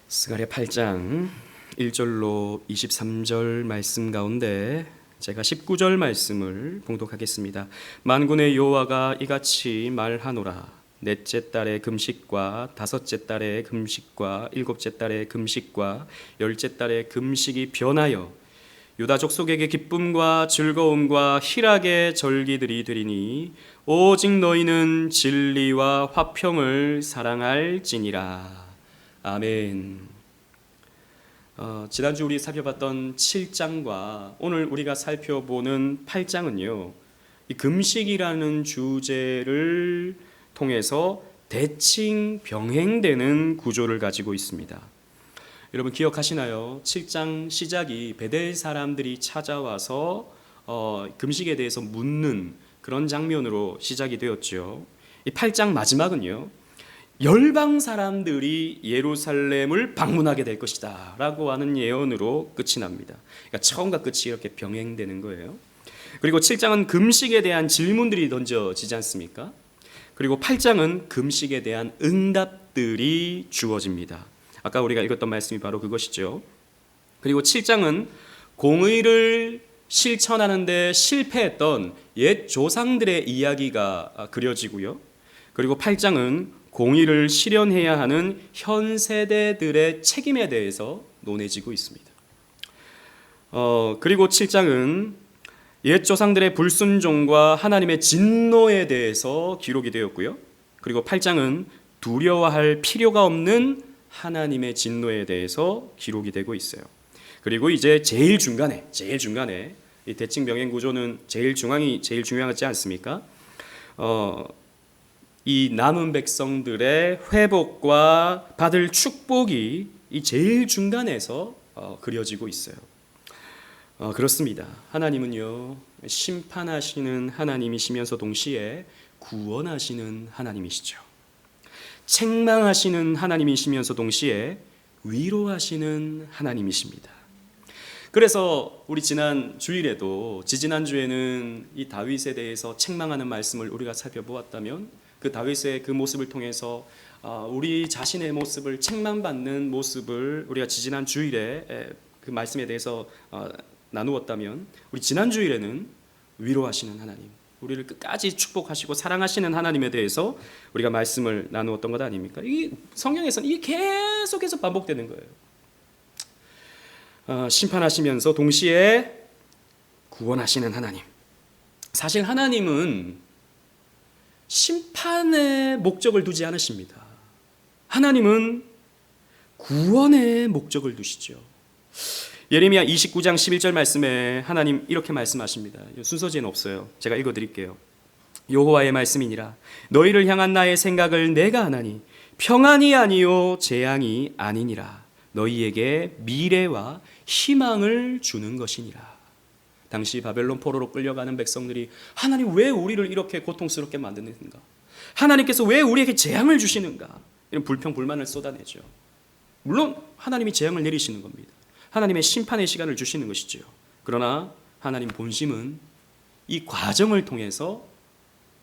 스가랴 8장 1절로 23절 말씀 가운데 제가 19절 말씀을 봉독하겠습니다. 만군의 여호와가 이같이 말하노라. 넷째 달의 금식과 다섯째 달의 금식과 일곱째 달의 금식과 열째 달의 금식이 변하여 유다 족속에게 기쁨과 즐거움과 희락의 절기들이 되리니 오직 너희는 진리와 화평을 사랑할지니라. 아멘. 지난주 우리 살펴봤던 7장과 오늘 우리가 살펴보는 8장은요, 이 금식이라는 주제를 통해서 대칭 병행되는 구조를 가지고 있습니다. 여러분 기억하시나요? 7장 시작이 베델 사람들이 찾아와서 금식에 대해서 묻는 그런 장면으로 시작이 되었죠. 이 8장 마지막은요, 열방 사람들이 예루살렘을 방문하게 될 것이다 라고 하는 예언으로 끝이 납니다. 그러니까 처음과 끝이 이렇게 병행되는 거예요. 그리고 7장은 금식에 대한 질문들이 던져지지 않습니까? 그리고 8장은 금식에 대한 응답들이 주어집니다. 아까 우리가 읽었던 말씀이 바로 그것이죠. 그리고 7장은 공의를 실천하는 데 실패했던 옛 조상들의 이야기가 그려지고요. 그리고 8장은 공의를 실현해야 하는 현 세대들의 책임에 대해서 논해지고 있습니다. 그리고 7장은 옛 조상들의 불순종과 하나님의 진노에 대해서 기록이 되었고요. 그리고 8장은 두려워할 필요가 없는 하나님의 진노에 대해서 기록이 되고 있어요. 그리고 이제 제일 중간에 이 대칭 병행 구조는 제일 중요하지 않습니까? 이 남은 백성들의 회복과 받을 축복이 이 제일 중간에서 그려지고 있어요. 그렇습니다. 하나님은요, 심판하시는 하나님이시면서 동시에 구원하시는 하나님이시죠. 책망하시는 하나님이시면서 동시에 위로하시는 하나님이십니다. 그래서 우리 지난 주일에도 지지난주에는 이 다윗에 대해서 책망하는 말씀을 우리가 살펴보았다면 그 다윗의 그 모습을 통해서 우리 자신의 모습을 책망받는 모습을 우리가 지난 주일에 그 말씀에 대해서 나누었다면 우리 지난 주일에는 위로하시는 하나님, 우리를 끝까지 축복하시고 사랑하시는 하나님에 대해서 우리가 말씀을 나누었던 것 아닙니까? 이 성경에서는 이게 계속해서 반복되는 거예요. 심판하시면서 동시에 구원하시는 하나님. 사실 하나님은 심판의 목적을 두지 않으십니다. 하나님은 구원의 목적을 두시죠. 예레미야 29장 11절 말씀에 하나님 이렇게 말씀하십니다. 순서지에는 없어요. 제가 읽어드릴게요. 여호와의 말씀이니라. 너희를 향한 나의 생각을 내가 아나니 평안이 아니요 재앙이 아니니라. 너희에게 미래와 희망을 주는 것이니라. 당시 바벨론 포로로 끌려가는 백성들이 하나님 왜 우리를 이렇게 고통스럽게 만드는가? 하나님께서 왜 우리에게 재앙을 주시는가? 이런 불평 불만을 쏟아내죠. 물론 하나님이 재앙을 내리시는 겁니다. 하나님의 심판의 시간을 주시는 것이죠. 그러나 하나님 본심은 이 과정을 통해서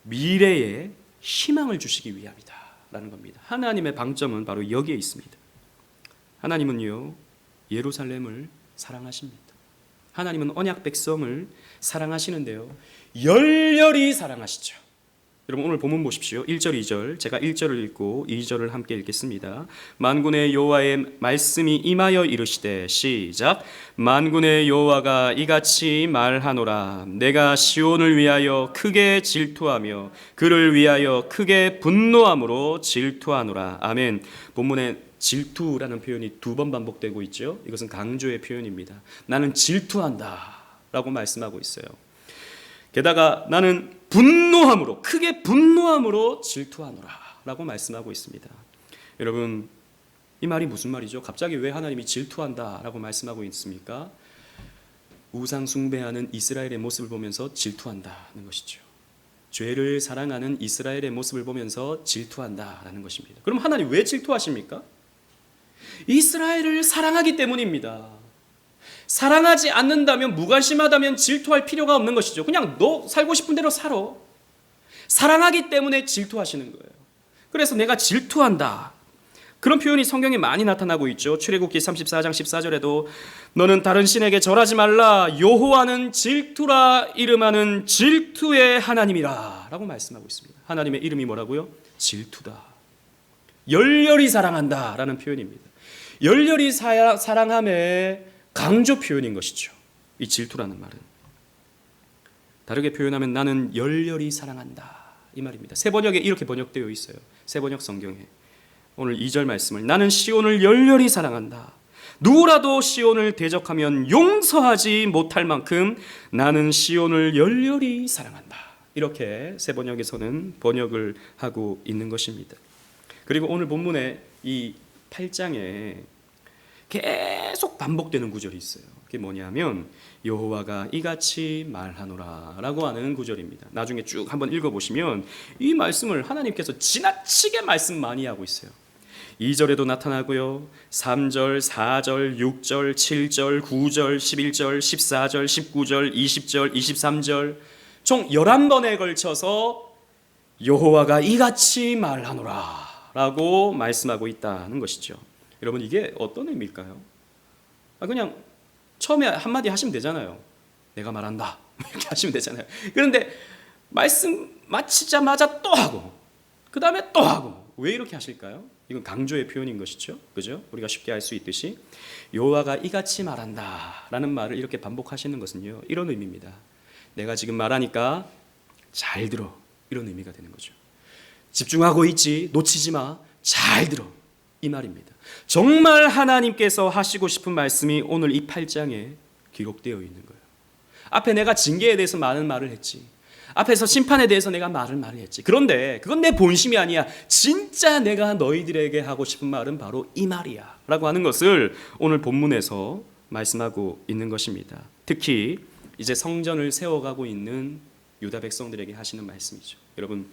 미래에 희망을 주시기 위함이다 라는 겁니다. 하나님의 방점은 바로 여기에 있습니다. 하나님은요, 예루살렘을 사랑하십니다. 하나님은 언약 백성을 사랑하시는데요, 열렬히 사랑하시죠. 여러분 오늘 본문 보십시오. 1절 2절 제가 1절을 읽고 2절을 함께 읽겠습니다. 만군의 여호와의 말씀이 임하여 이르시되 시작. 만군의 여호와가 이같이 말하노라. 내가 시온을 위하여 크게 질투하며 그를 위하여 크게 분노함으로 질투하노라. 아멘. 본문에 질투라는 표현이 2번 반복되고 있죠. 이것은 강조의 표현입니다. 나는 질투한다 라고 말씀하고 있어요. 게다가 나는 분노함으로, 크게 분노함으로 질투하노라 라고 말씀하고 있습니다. 여러분 이 말이 무슨 말이죠? 갑자기 왜 하나님이 질투한다 라고 말씀하고 있습니까? 우상 숭배하는 이스라엘의 모습을 보면서 질투한다는 것이죠. 죄를 사랑하는 이스라엘의 모습을 보면서 질투한다라는 것입니다. 그럼 하나님 왜 질투하십니까? 이스라엘을 사랑하기 때문입니다. 사랑하지 않는다면, 무관심하다면 질투할 필요가 없는 것이죠. 그냥 너 살고 싶은 대로 살아. 사랑하기 때문에 질투하시는 거예요. 그래서 내가 질투한다. 그런 표현이 성경에 많이 나타나고 있죠. 출애굽기 34장 14절에도 너는 다른 신에게 절하지 말라 여호와는 질투라 이름하는 질투의 하나님이라 라고 말씀하고 있습니다. 하나님의 이름이 뭐라고요? 질투다. 열렬히 사랑한다 라는 표현입니다. 열렬히 사랑함의 강조 표현인 것이죠. 이 질투라는 말은. 다르게 표현하면 나는 열렬히 사랑한다 이 말입니다. 새 번역에 이렇게 번역되어 있어요. 새 번역 성경에 오늘 2절 말씀을 나는 시온을 열렬히 사랑한다. 누구라도 시온을 대적하면 용서하지 못할 만큼 나는 시온을 열렬히 사랑한다. 이렇게 새 번역에서는 번역을 하고 있는 것입니다. 그리고 오늘 본문의 이 8장에 계속 반복되는 구절이 있어요. 그게 뭐냐면 여호와가 이같이 말하노라 라고 하는 구절입니다. 나중에 쭉 한번 읽어보시면 이 말씀을 하나님께서 지나치게 말씀 많이 하고 있어요. 2절에도 나타나고요. 3절, 4절, 6절, 7절, 9절, 11절, 14절, 19절, 20절, 23절 총 11번에 걸쳐서 여호와가 이같이 말하노라 라고 말씀하고 있다는 것이죠. 여러분 이게 어떤 의미일까요? 그냥 처음에 한마디 하시면 되잖아요. 내가 말한다 이렇게 하시면 되잖아요. 그런데 말씀 마치자마자 또 하고 그 다음에 또 하고 왜 이렇게 하실까요? 이건 강조의 표현인 것이죠. 그죠? 우리가 쉽게 알 수 있듯이 여호와가 이같이 말한다 라는 말을 이렇게 반복하시는 것은요 이런 의미입니다. 내가 지금 말하니까 잘 들어 이런 의미가 되는 거죠. 집중하고 있지 놓치지 마 잘 들어 이 말입니다. 정말 하나님께서 하시고 싶은 말씀이 오늘 이 8장에 기록되어 있는 거예요. 앞에 내가 징계에 대해서 많은 말을 했지. 앞에서 심판에 대해서 내가 말을 했지. 그런데 그건 내 본심이 아니야. 진짜 내가 너희들에게 하고 싶은 말은 바로 이 말이야 라고 하는 것을 오늘 본문에서 말씀하고 있는 것입니다. 특히 이제 성전을 세워가고 있는 유다 백성들에게 하시는 말씀이죠. 여러분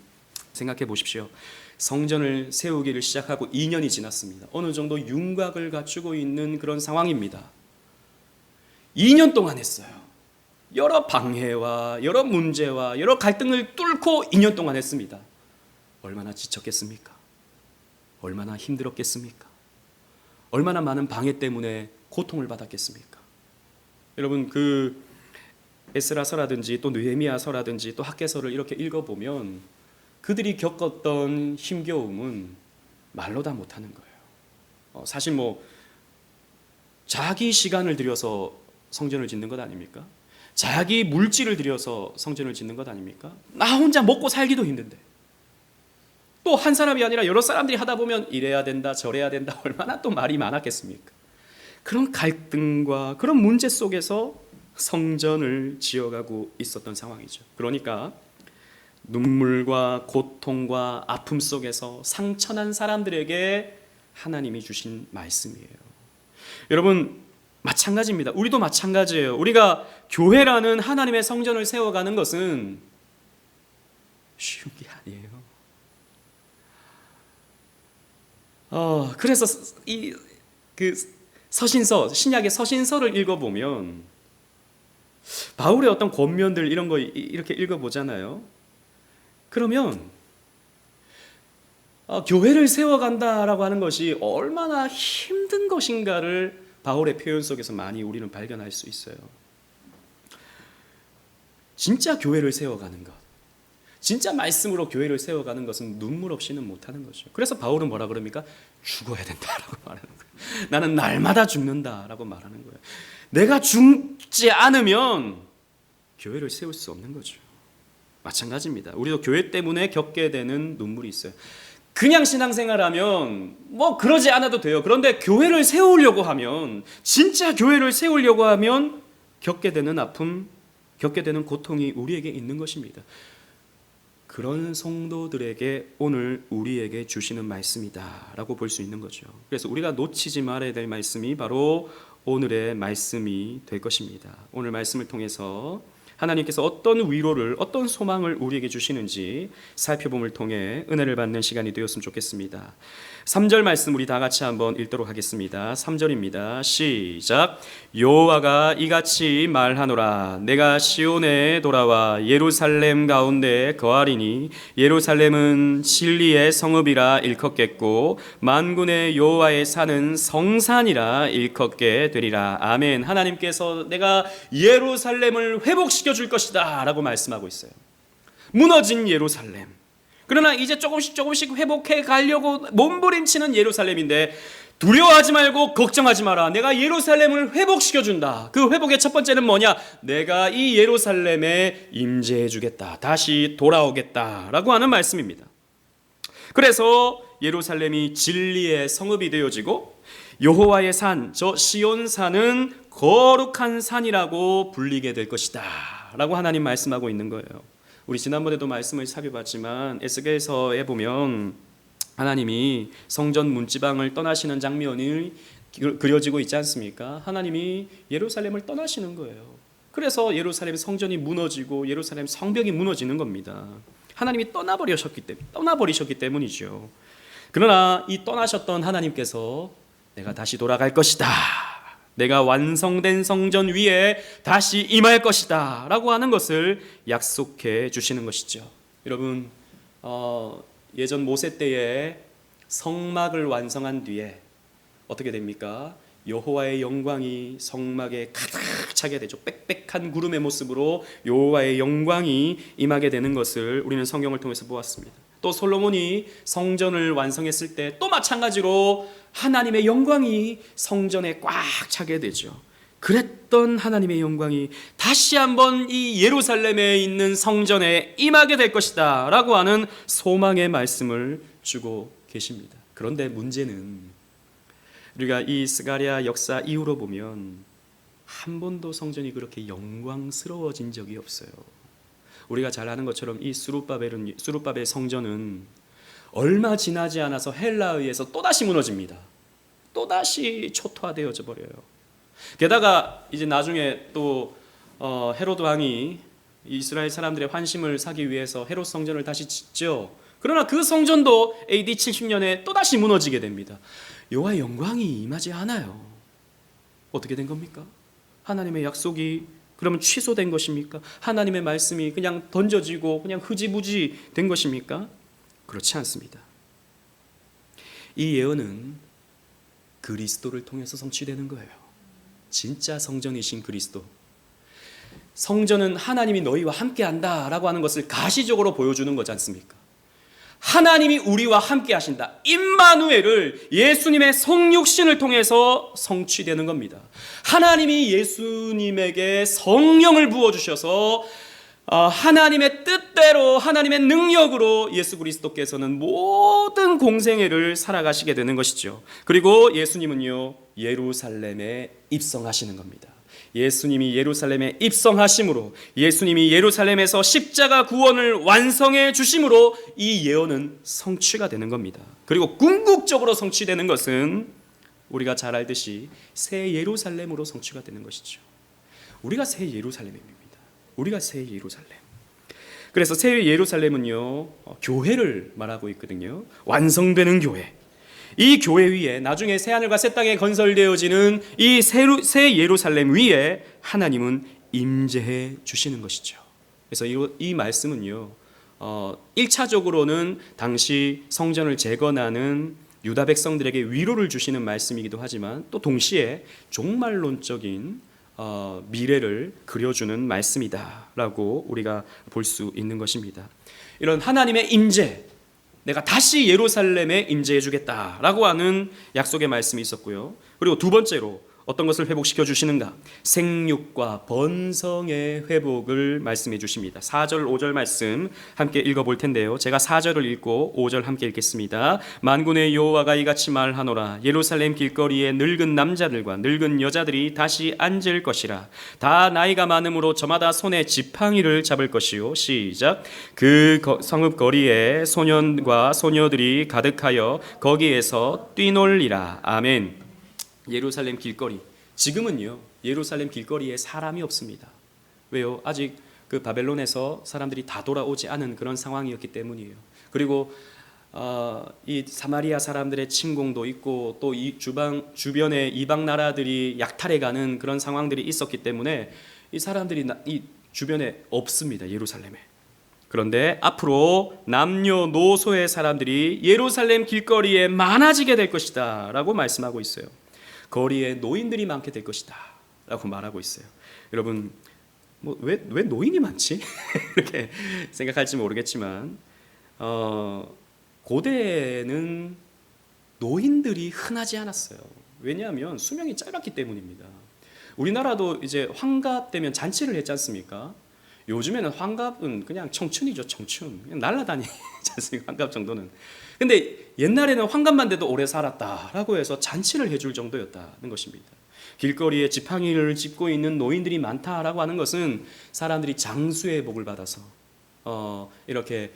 생각해 보십시오. 성전을 세우기를 시작하고 2년이 지났습니다. 어느 정도 윤곽을 갖추고 있는 그런 상황입니다. 2년 동안 했어요. 여러 방해와 여러 문제와 여러 갈등을 뚫고 2년 동안 했습니다. 얼마나 지쳤겠습니까? 얼마나 힘들었겠습니까? 얼마나 많은 방해 때문에 고통을 받았겠습니까? 여러분 그 에스라서라든지 또 느헤미야서라든지 또 학개서를 이렇게 읽어보면 그들이 겪었던 힘겨움은 말로 다 못하는 거예요. 사실 뭐 자기 시간을 들여서 성전을 짓는 것 아닙니까? 자기 물질을 들여서 성전을 짓는 것 아닙니까? 나 혼자 먹고 살기도 힘든데 또 한 사람이 아니라 여러 사람들이 하다 보면 이래야 된다 저래야 된다 얼마나 또 말이 많았겠습니까? 그런 갈등과 그런 문제 속에서 성전을 지어가고 있었던 상황이죠. 그러니까 눈물과 고통과 아픔 속에서 상처난 사람들에게 하나님이 주신 말씀이에요. 여러분 마찬가지입니다. 우리도 마찬가지예요. 우리가 교회라는 하나님의 성전을 세워가는 것은 쉬운 게 아니에요. 그래서 그 서신서, 신약의 서신서를 읽어보면 바울의 어떤 권면들 이런 거 이렇게 읽어보잖아요. 그러면 교회를 세워간다라고 하는 것이 얼마나 힘든 것인가를 바울의 표현 속에서 많이 우리는 발견할 수 있어요. 진짜 교회를 세워가는 것, 진짜 말씀으로 교회를 세워가는 것은 눈물 없이는 못하는 거죠. 그래서 바울은 뭐라 그럽니까? 죽어야 된다라고 말하는 거예요. 나는 날마다 죽는다라고 말하는 거예요. 내가 죽지 않으면 교회를 세울 수 없는 거죠. 마찬가지입니다. 우리도 교회 때문에 겪게 되는 눈물이 있어요. 그냥 신앙생활하면 뭐 그러지 않아도 돼요. 그런데 교회를 세우려고 하면 진짜 교회를 세우려고 하면 겪게 되는 아픔, 겪게 되는 고통이 우리에게 있는 것입니다. 그런 성도들에게 오늘 우리에게 주시는 말씀이다라고 볼 수 있는 거죠. 그래서 우리가 놓치지 말아야 될 말씀이 바로 오늘의 말씀이 될 것입니다. 오늘 말씀을 통해서 하나님께서 어떤 위로를, 어떤 소망을 우리에게 주시는지 살펴봄을 통해 은혜를 받는 시간이 되었으면 좋겠습니다. 3절 말씀 우리 다 같이 한번 읽도록 하겠습니다. 3절입니다. 시작. 여호와가 이같이 말하노라. 내가 시온에 돌아와 예루살렘 가운데 거하리니 예루살렘은 진리의 성읍이라 일컫겠고 만군의 여호와의 산은 성산이라 일컫게 되리라. 아멘. 하나님께서 내가 예루살렘을 회복시켜 줄 것이다 라고 말씀하고 있어요. 무너진 예루살렘, 그러나 이제 조금씩 회복해 가려고 몸부림치는 예루살렘인데 두려워하지 말고 걱정하지 마라. 내가 예루살렘을 회복시켜 준다. 그 회복의 첫 번째는 뭐냐? 내가 이 예루살렘에 임재해 주겠다. 다시 돌아오겠다라고 하는 말씀입니다. 그래서 예루살렘이 진리의 성읍이 되어지고 여호와의 산, 저 시온산은 거룩한 산이라고 불리게 될 것이다 라고 하나님 말씀하고 있는 거예요. 우리 지난번에도 말씀을 살펴봤지만 에스겔서에 보면 하나님이 성전 문지방을 떠나시는 장면이 그려지고 있지 않습니까? 하나님이 예루살렘을 떠나시는 거예요. 그래서 예루살렘 성전이 무너지고 예루살렘 성벽이 무너지는 겁니다. 하나님이 떠나버리셨기 때문이죠. 그러나 이 떠나셨던 하나님께서 내가 다시 돌아갈 것이다, 내가 완성된 성전 위에 다시 임할 것이다 라고 하는 것을 약속해 주시는 것이죠. 여러분, 예전 모세 때에 성막을 완성한 뒤에 어떻게 됩니까? 여호와의 영광이 성막에 가득 차게 되죠. 빽빽한 구름의 모습으로 여호와의 영광이 임하게 되는 것을 우리는 성경을 통해서 보았습니다. 또 솔로몬이 성전을 완성했을 때 또 마찬가지로 하나님의 영광이 성전에 꽉 차게 되죠. 그랬던 하나님의 영광이 다시 한번 이 예루살렘에 있는 성전에 임하게 될 것이다 라고 하는 소망의 말씀을 주고 계십니다. 그런데 문제는 우리가 이 스가랴 역사 이후로 보면 한 번도 성전이 그렇게 영광스러워진 적이 없어요. 우리가 잘 아는 것처럼 이 수룹바벨 성전은 얼마 지나지 않아서 헬라에 의해서 또다시 무너집니다. 또다시 초토화되어져 버려요. 게다가 이제 나중에 또 헤로드 왕이 이스라엘 사람들의 환심을 사기 위해서 헤롯 성전을 다시 짓죠. 그러나 그 성전도 AD 70년에 또다시 무너지게 됩니다. 여호와의 영광이 임하지 않아요. 어떻게 된 겁니까? 하나님의 약속이 그러면 취소된 것입니까? 하나님의 말씀이 그냥 던져지고 그냥 흐지부지 된 것입니까? 그렇지 않습니다. 이 예언은 그리스도를 통해서 성취되는 거예요. 진짜 성전이신 그리스도. 성전은 하나님이 너희와 함께한다 라고 하는 것을 가시적으로 보여주는 거지 않습니까? 하나님이 우리와 함께 하신다. 임마누엘을 예수님의 성육신을 통해서 성취되는 겁니다. 하나님이 예수님에게 성령을 부어주셔서 하나님의 뜻대로 하나님의 능력으로 예수 그리스도께서는 모든 공생애를 살아가시게 되는 것이죠. 그리고 예수님은요 예루살렘에 입성하시는 겁니다. 예수님이 예루살렘에 입성하심으로, 예수님이 예루살렘에서 십자가 구원을 완성해 주심으로 이 예언은 성취가 되는 겁니다. 그리고 궁극적으로 성취되는 것은 우리가 잘 알듯이 새 예루살렘으로 성취가 되는 것이죠. 우리가 새 예루살렘입니다. 우리가 새 예루살렘. 그래서 새 예루살렘은요 교회를 말하고 있거든요. 완성되는 교회. 이 교회 위에 나중에 새하늘과 새 땅에 건설되어지는 이 새 예루살렘 위에 하나님은 임재해 주시는 것이죠. 그래서 이 말씀은요 1차적으로는 당시 성전을 재건하는 유다 백성들에게 위로를 주시는 말씀이기도 하지만 또 동시에 종말론적인 미래를 그려주는 말씀이다라고 우리가 볼 수 있는 것입니다. 이런 하나님의 임재, 내가 다시 예루살렘에 임재해 주겠다라고 하는 약속의 말씀이 있었고요. 그리고 두 번째로 어떤 것을 회복시켜 주시는가? 생육과 번성의 회복을 말씀해 주십니다. 4절 5절 말씀 함께 읽어볼 텐데요. 제가 4절을 읽고 5절 함께 읽겠습니다. 만군의 여호와가 이같이 말하노라. 예루살렘 길거리에 늙은 남자들과 늙은 여자들이 다시 앉을 것이라. 다 나이가 많음으로 저마다 손에 지팡이를 잡을 것이요. 시작. 그 성읍 거리에 소년과 소녀들이 가득하여 거기에서 뛰놀리라. 아멘. 예루살렘 길거리, 지금은요 예루살렘 길거리에 사람이 없습니다. 왜요? 아직 그 바벨론에서 사람들이 다 돌아오지 않은 그런 상황이었기 때문이에요. 그리고 이 사마리아 사람들의 침공도 있고 또 이 주변에 이방 나라들이 약탈해가는 그런 상황들이 있었기 때문에 이 사람들이 이 주변에 없습니다. 예루살렘에. 그런데 앞으로 남녀노소의 사람들이 예루살렘 길거리에 많아지게 될 것이다 라고 말씀하고 있어요. 거리에 노인들이 많게 될 것이다 라고 말하고 있어요. 여러분 왜 노인이 많지? 이렇게 생각할지 모르겠지만 고대에는 노인들이 흔하지 않았어요. 왜냐하면 수명이 짧았기 때문입니다. 우리나라도 이제 환갑 되면 잔치를 했지 않습니까? 요즘에는 환갑은 그냥 청춘이죠. 청춘. 그냥 날아다니지 않습니까? 환갑 정도는. 근데 옛날에는 환갑만 돼도 오래 살았다라고 해서 잔치를 해줄 정도였다는 것입니다. 길거리에 지팡이를 짚고 있는 노인들이 많다라고 하는 것은 사람들이 장수의 복을 받아서 이렇게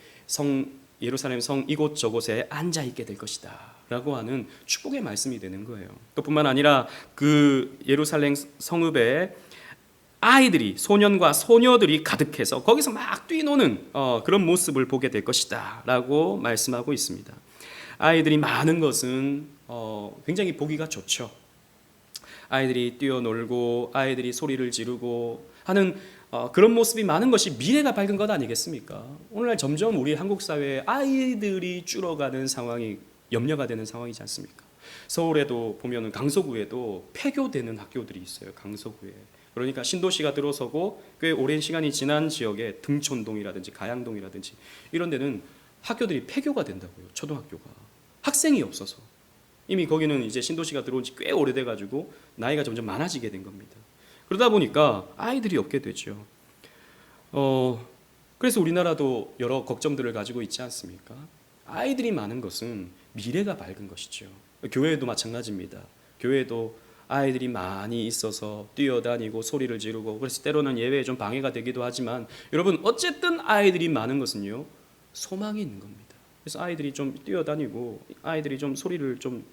예루살렘 성 이곳저곳에 앉아 있게 될 것이다 라고 하는 축복의 말씀이 되는 거예요. 또 뿐만 아니라 그 예루살렘 성읍에 아이들이, 소년과 소녀들이 가득해서 거기서 막 뛰노는 그런 모습을 보게 될 것이다 라고 말씀하고 있습니다. 아이들이 많은 것은 굉장히 보기가 좋죠. 아이들이 뛰어놀고 아이들이 소리를 지르고 하는 그런 모습이 많은 것이 미래가 밝은 것 아니겠습니까? 오늘날 점점 우리 한국 사회에 아이들이 줄어가는 상황이 염려가 되는 상황이지 않습니까? 서울에도 보면 강서구에도 폐교되는 학교들이 있어요. 강서구에. 그러니까 신도시가 들어서고 꽤 오랜 시간이 지난 지역에 등촌동이라든지 가양동이라든지 이런 데는 학교들이 폐교가 된다고요. 초등학교가. 학생이 없어서. 이미 거기는 이제 신도시가 들어온 지 꽤 오래돼 가지고 나이가 점점 많아지게 된 겁니다. 그러다 보니까 아이들이 없게 되죠. 그래서 우리나라도 여러 걱정들을 가지고 있지 않습니까? 아이들이 많은 것은 미래가 밝은 것이죠. 교회도 마찬가지입니다. 교회도 아이들이 많이 있어서 뛰어다니고 소리를 지르고 그래서 때로는 예배에 좀 방해가 되기도 하지만 여러분 어쨌든 아이들이 많은 것은요 소망이 있는 겁니다. 그래서 아이들이 좀 뛰어다니고 아이들이 좀 소리를 좀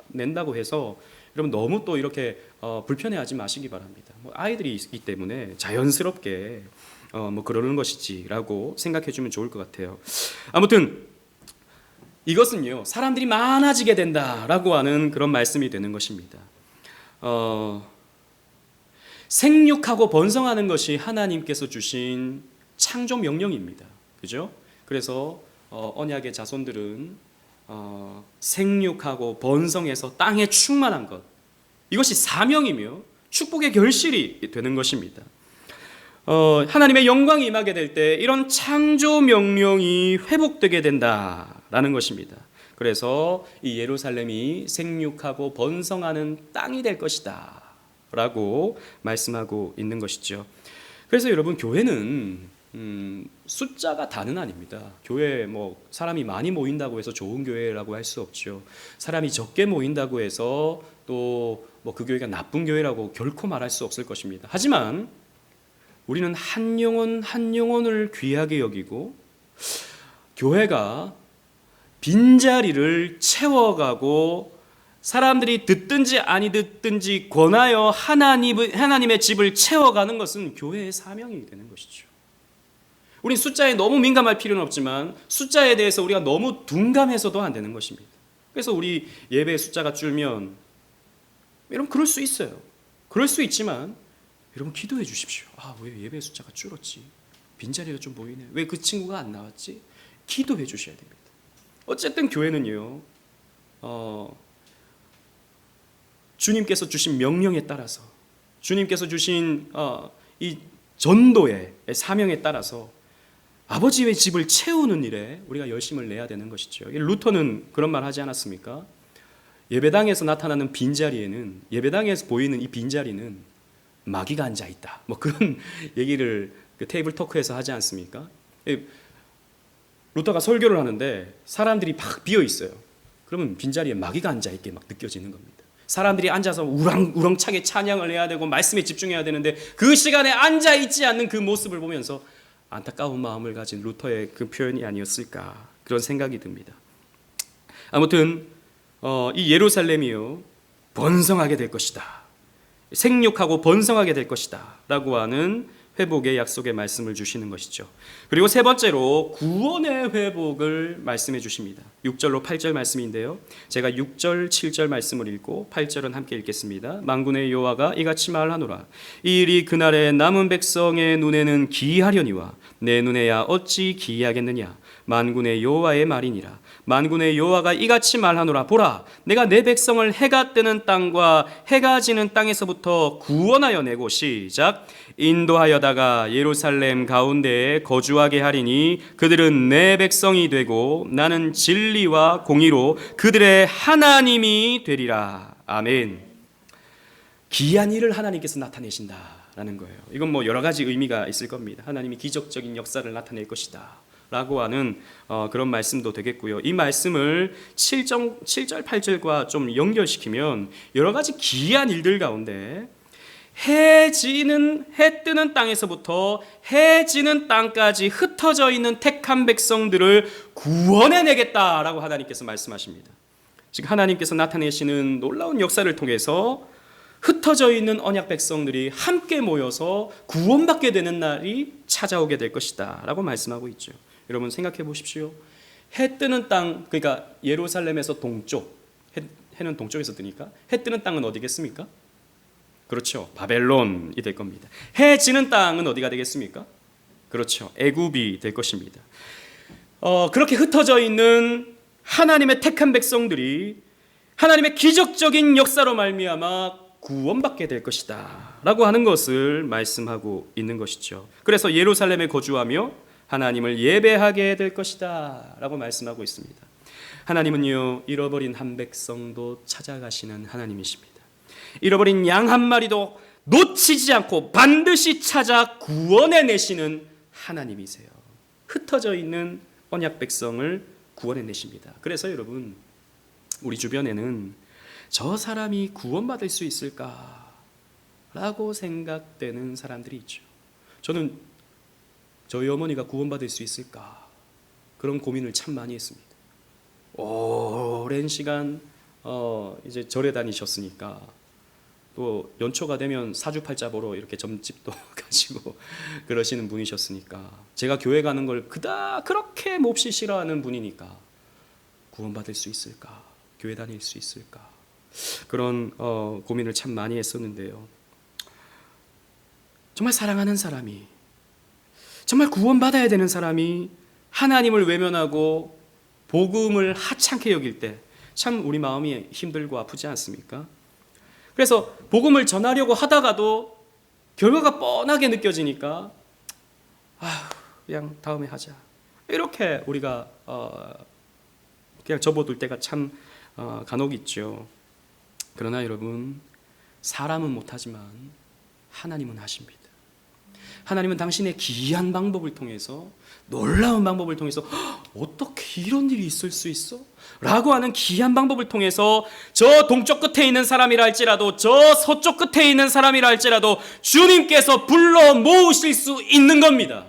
낸다고 해서 여러분 너무 또 이렇게 불편해하지 마시기 바랍니다. 아이들이 있기 때문에 자연스럽게 뭐 그러는 것이지라고 생각해주면 좋을 것 같아요. 아무튼 이것은요 사람들이 많아지게 된다라고 하는 그런 말씀이 되는 것입니다. 생육하고 번성하는 것이 하나님께서 주신 창조 명령입니다. 그죠? 그래서 언약의 자손들은 생육하고 번성해서 땅에 충만한 것 이것이 사명이며 축복의 결실이 되는 것입니다. 하나님의 영광이 임하게 될 때 이런 창조 명령이 회복되게 된다라는 것입니다. 그래서 이 예루살렘이 생육하고 번성하는 땅이 될 것이다 라고 말씀하고 있는 것이죠. 그래서 여러분 교회는 숫자가 다는 아닙니다. 교회 뭐 사람이 많이 모인다고 해서 좋은 교회라고 할 수 없죠. 사람이 적게 모인다고 해서 또 뭐 그 교회가 나쁜 교회라고 결코 말할 수 없을 것입니다. 하지만 우리는 한 영혼 한 영혼을 귀하게 여기고 교회가 빈자리를 채워가고 사람들이 듣든지 아니 듣든지 권하여 하나님의 집을 채워가는 것은 교회의 사명이 되는 것이죠. 우리 숫자에 너무 민감할 필요는 없지만 숫자에 대해서 우리가 너무 둔감해서도 안 되는 것입니다. 그래서 우리 예배 숫자가 줄면 여러분 그럴 수 있어요. 그럴 수 있지만 여러분 기도해 주십시오. 왜 예배 숫자가 줄었지? 빈자리가 좀 보이네. 왜 그 친구가 안 나왔지? 기도해 주셔야 됩니다. 어쨌든 교회는요 주님께서 주신 명령에 따라서 주님께서 주신 이 전도의 사명에 따라서 아버지의 집을 채우는 일에 우리가 열심을 내야 되는 것이죠. 루터는 그런 말 하지 않았습니까? 예배당에서 나타나는 빈자리에는 예배당에서 보이는 이 빈자리는 마귀가 앉아있다 뭐 그런 얘기를 그 테이블 토크에서 하지 않습니까? 루터가 설교를 하는데 사람들이 막 비어 있어요. 그러면 빈자리에 마귀가 앉아있게 막 느껴지는 겁니다. 사람들이 앉아서 우렁차게 찬양을 해야 되고 말씀에 집중해야 되는데 그 시간에 앉아있지 않는 그 모습을 보면서 안타까운 마음을 가진 루터의 그 표현이 아니었을까 그런 생각이 듭니다. 아무튼 이 예루살렘이요 번성하게 될 것이다. 생육하고 번성하게 될 것이다 라고 하는 회복의 약속의 말씀을 주시는 것이죠. 그리고 세 번째로 구원의 회복을 말씀해 주십니다. 6절로 8절 말씀인데요. 제가 6절, 7절 말씀을 읽고 8절은 함께 읽겠습니다. 만군의 여호와가 이같이 말하노라. 이 일이 그날의 남은 백성의 눈에는 기이하려니와 내 눈에야 어찌 기이하겠느냐. 만군의 여호와의 말이니라. 만군의 여호와가 이같이 말하노라. 보라, 내가 내 백성을 해가 뜨는 땅과 해가 지는 땅에서부터 구원하여 내고 시작 인도하여다가 예루살렘 가운데에 거주하게 하리니 그들은 내 백성이 되고 나는 진리와 공의로 그들의 하나님이 되리라. 아멘. 기이한 일을 하나님께서 나타내신다라는 거예요. 이건 뭐 여러 가지 의미가 있을 겁니다. 하나님이 기적적인 역사를 나타낼 것이다 라고 하는 그런 말씀도 되겠고요. 이 말씀을 7절 8절과 좀 연결시키면 여러 가지 기이한 일들 가운데 해 뜨는 땅에서부터 해 지는 땅까지 흩어져 있는 택한 백성들을 구원해내겠다라고 하나님께서 말씀하십니다. 즉 하나님께서 나타내시는 놀라운 역사를 통해서 흩어져 있는 언약 백성들이 함께 모여서 구원받게 되는 날이 찾아오게 될 것이다 라고 말씀하고 있죠. 여러분 생각해 보십시오. 해 뜨는 땅, 그러니까 예루살렘에서 동쪽, 해는 동쪽에서 뜨니까 해 뜨는 땅은 어디겠습니까? 그렇죠, 바벨론이 될 겁니다. 해 지는 땅은 어디가 되겠습니까? 그렇죠, 애굽이 될 것입니다. 그렇게 흩어져 있는 하나님의 택한 백성들이 하나님의 기적적인 역사로 말미암아 구원받게 될 것이다 라고 하는 것을 말씀하고 있는 것이죠. 그래서 예루살렘에 거주하며 하나님을 예배하게 될 것이다 라고 말씀하고 있습니다. 하나님은요, 잃어버린 한 백성도 찾아가시는 하나님이십니다. 잃어버린 양 한 마리도 놓치지 않고 반드시 찾아 구원해내시는 하나님이세요. 흩어져 있는 언약 백성을 구원해내십니다. 그래서 여러분, 우리 주변에는 저 사람이 구원받을 수 있을까? 라고 생각되는 사람들이 있죠. 저는 저희 어머니가 구원받을 수 있을까? 그런 고민을 참 많이 했습니다. 오랜 시간 이제 절에 다니셨으니까 또 연초가 되면 사주팔자 보러 이렇게 점집도 가시고 그러시는 분이셨으니까 제가 교회 가는 걸 그렇게 몹시 싫어하는 분이니까 구원받을 수 있을까? 교회 다닐 수 있을까? 그런 고민을 참 많이 했었는데요. 정말 사랑하는 사람이, 정말 구원받아야 되는 사람이 하나님을 외면하고 복음을 하찮게 여길 때 참 우리 마음이 힘들고 아프지 않습니까? 그래서 복음을 전하려고 하다가도 결과가 뻔하게 느껴지니까 그냥 다음에 하자, 이렇게 우리가 그냥 접어둘 때가 참 간혹 있죠. 그러나 여러분, 사람은 못하지만 하나님은 하십니다. 하나님은 당신의 기이한 방법을 통해서, 놀라운 방법을 통해서 어떻게 이런 일이 있을 수 있어? 라고 하는 기이한 방법을 통해서 저 동쪽 끝에 있는 사람이라 할지라도 저 서쪽 끝에 있는 사람이라 할지라도 주님께서 불러 모으실 수 있는 겁니다.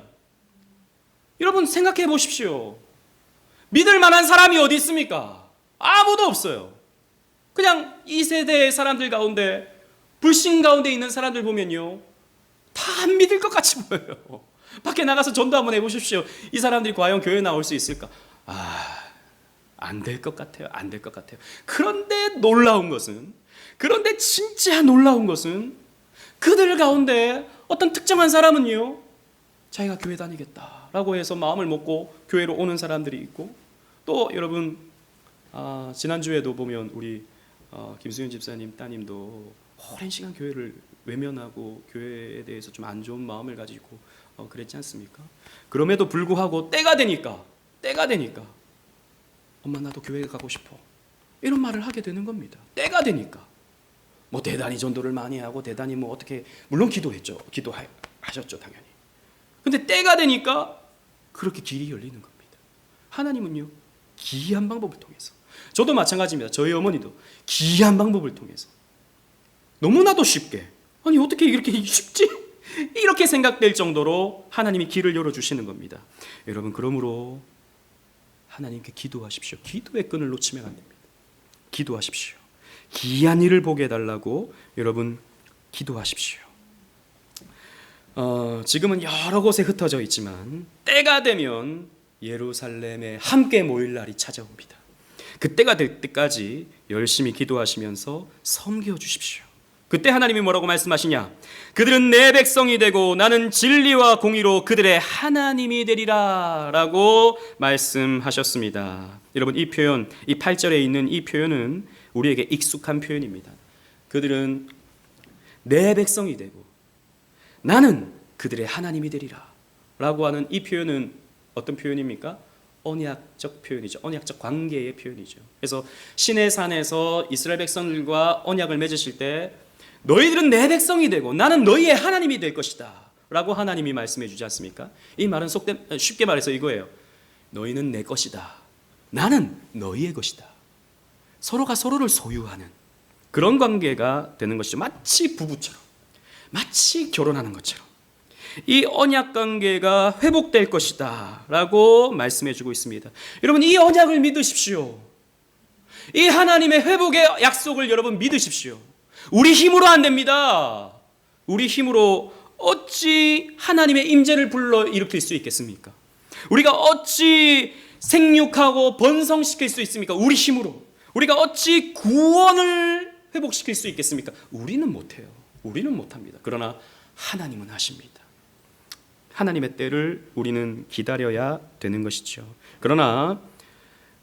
여러분 생각해 보십시오. 믿을 만한 사람이 어디 있습니까? 아무도 없어요. 그냥 이 세대의 사람들 가운데, 불신 가운데 있는 사람들 보면요, 다 안 믿을 것 같이 보여요. 밖에 나가서 전도 한번 해보십시오. 이 사람들이 과연 교회에 나올 수 있을까? 안 될 것 같아요. 안 될 것 같아요. 그런데 놀라운 것은, 그런데 진짜 놀라운 것은 그들 가운데 어떤 특정한 사람은요, 자기가 교회 다니겠다라고 해서 마음을 먹고 교회로 오는 사람들이 있고, 또 여러분 지난주에도 보면 우리 김수현 집사님 따님도 오랜 시간 교회를 외면하고 교회에 대해서 좀 안 좋은 마음을 가지고 그랬지 않습니까? 그럼에도 불구하고 때가 되니까 엄마 나도 교회 가고 싶어, 이런 말을 하게 되는 겁니다. 때가 되니까. 뭐 대단히 전도를 많이 하고 대단히 뭐 어떻게, 물론 기도하셨죠 당연히. 근데 때가 되니까 그렇게 길이 열리는 겁니다. 하나님은요, 기이한 방법을 통해서, 저도 마찬가지입니다. 저희 어머니도 기이한 방법을 통해서 너무나도 쉽게, 아니 어떻게 이렇게 쉽지? 이렇게 생각될 정도로 하나님이 길을 열어주시는 겁니다. 여러분, 그러므로 하나님께 기도하십시오. 기도의 끈을 놓치면 안 됩니다. 기도하십시오. 기이한 일을 보게 해달라고 여러분 기도하십시오. 지금은 여러 곳에 흩어져 있지만 때가 되면 예루살렘에 함께 모일 날이 찾아옵니다. 그때가 될 때까지 열심히 기도하시면서 섬겨 주십시오. 그때 하나님이 뭐라고 말씀하시냐? 그들은 내 백성이 되고 나는 진리와 공의로 그들의 하나님이 되리라 라고 말씀하셨습니다. 여러분, 이 표현, 이 8절에 있는 이 표현은 우리에게 익숙한 표현입니다. 그들은 내 백성이 되고 나는 그들의 하나님이 되리라 라고 하는 이 표현은 어떤 표현입니까? 언약적 표현이죠. 언약적 관계의 표현이죠. 그래서 시내산에서 이스라엘 백성들과 언약을 맺으실 때 너희들은 내 백성이 되고 나는 너희의 하나님이 될 것이다 라고 하나님이 말씀해 주지 않습니까? 이 말은 쉽게 말해서 이거예요. 너희는 내 것이다. 나는 너희의 것이다. 서로가 서로를 소유하는 그런 관계가 되는 것이죠. 마치 부부처럼, 마치 결혼하는 것처럼 이 언약 관계가 회복될 것이다 라고 말씀해 주고 있습니다. 여러분, 이 언약을 믿으십시오. 이 하나님의 회복의 약속을 여러분 믿으십시오. 우리 힘으로 안 됩니다. 우리 힘으로 어찌 하나님의 임재를 불러일으킬 수 있겠습니까? 우리가 어찌 생육하고 번성시킬 수 있습니까? 우리 힘으로. 우리가 어찌 구원을 회복시킬 수 있겠습니까? 우리는 못해요. 우리는 못합니다. 그러나 하나님은 하십니다. 하나님의 때를 우리는 기다려야 되는 것이죠. 그러나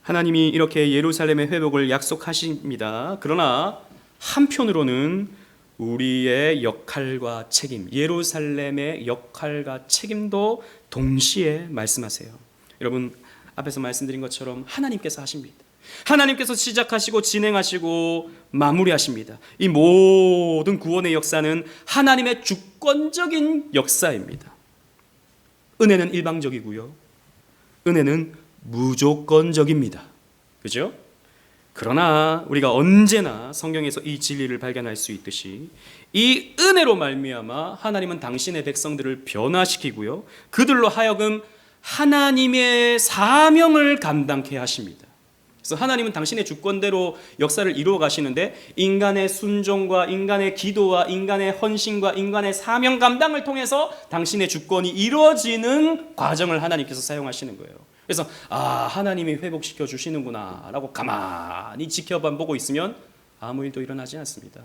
하나님이 이렇게 예루살렘의 회복을 약속하십니다. 그러나 한편으로는 우리의 역할과 책임, 예루살렘의 역할과 책임도 동시에 말씀하세요. 여러분, 앞에서 말씀드린 것처럼 하나님께서 하십니다. 하나님께서 시작하시고 진행하시고 마무리하십니다. 이 모든 구원의 역사는 하나님의 주권적인 역사입니다. 은혜는 일방적이고요, 은혜는 무조건적입니다. 그죠? 그러나 우리가 언제나 성경에서 이 진리를 발견할 수 있듯이 이 은혜로 말미암아 하나님은 당신의 백성들을 변화시키고요, 그들로 하여금 하나님의 사명을 감당케 하십니다. 그래서 하나님은 당신의 주권대로 역사를 이루어 가시는데 인간의 순종과 인간의 기도와 인간의 헌신과 인간의 사명 감당을 통해서 당신의 주권이 이루어지는 과정을 하나님께서 사용하시는 거예요. 그래서 하나님이 회복시켜 주시는구나 라고 가만히 지켜만 보고 있으면 아무 일도 일어나지 않습니다.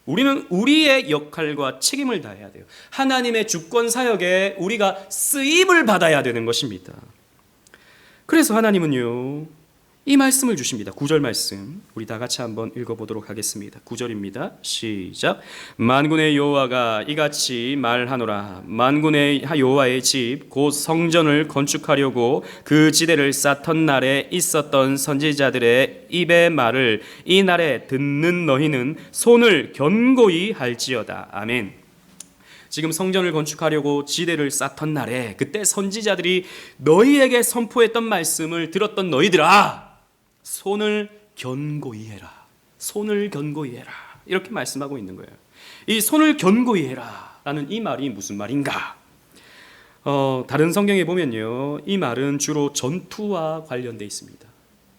우리는 우리의 역할과 책임을 다해야 돼요. 하나님의 주권 사역에 우리가 쓰임을 받아야 되는 것입니다. 그래서 하나님은요, 이 말씀을 주십니다. 9절 말씀 우리 다 같이 한번 읽어보도록 하겠습니다. 9절입니다. 시작. 만군의 여호와가 이같이 말하노라. 만군의 여호와의 집 곧 성전을 건축하려고 그 지대를 쌓던 날에 있었던 선지자들의 입의 말을 이 날에 듣는 너희는 손을 견고히 할지어다. 아멘. 지금 성전을 건축하려고 지대를 쌓던 날에 그때 선지자들이 너희에게 선포했던 말씀을 들었던 너희들아, 손을 견고히 해라. 손을 견고히 해라. 이렇게 말씀하고 있는 거예요. 이 손을 견고히 해라 라는 이 말이 무슨 말인가? 다른 성경에 보면요, 이 말은 주로 전투와 관련되어 있습니다.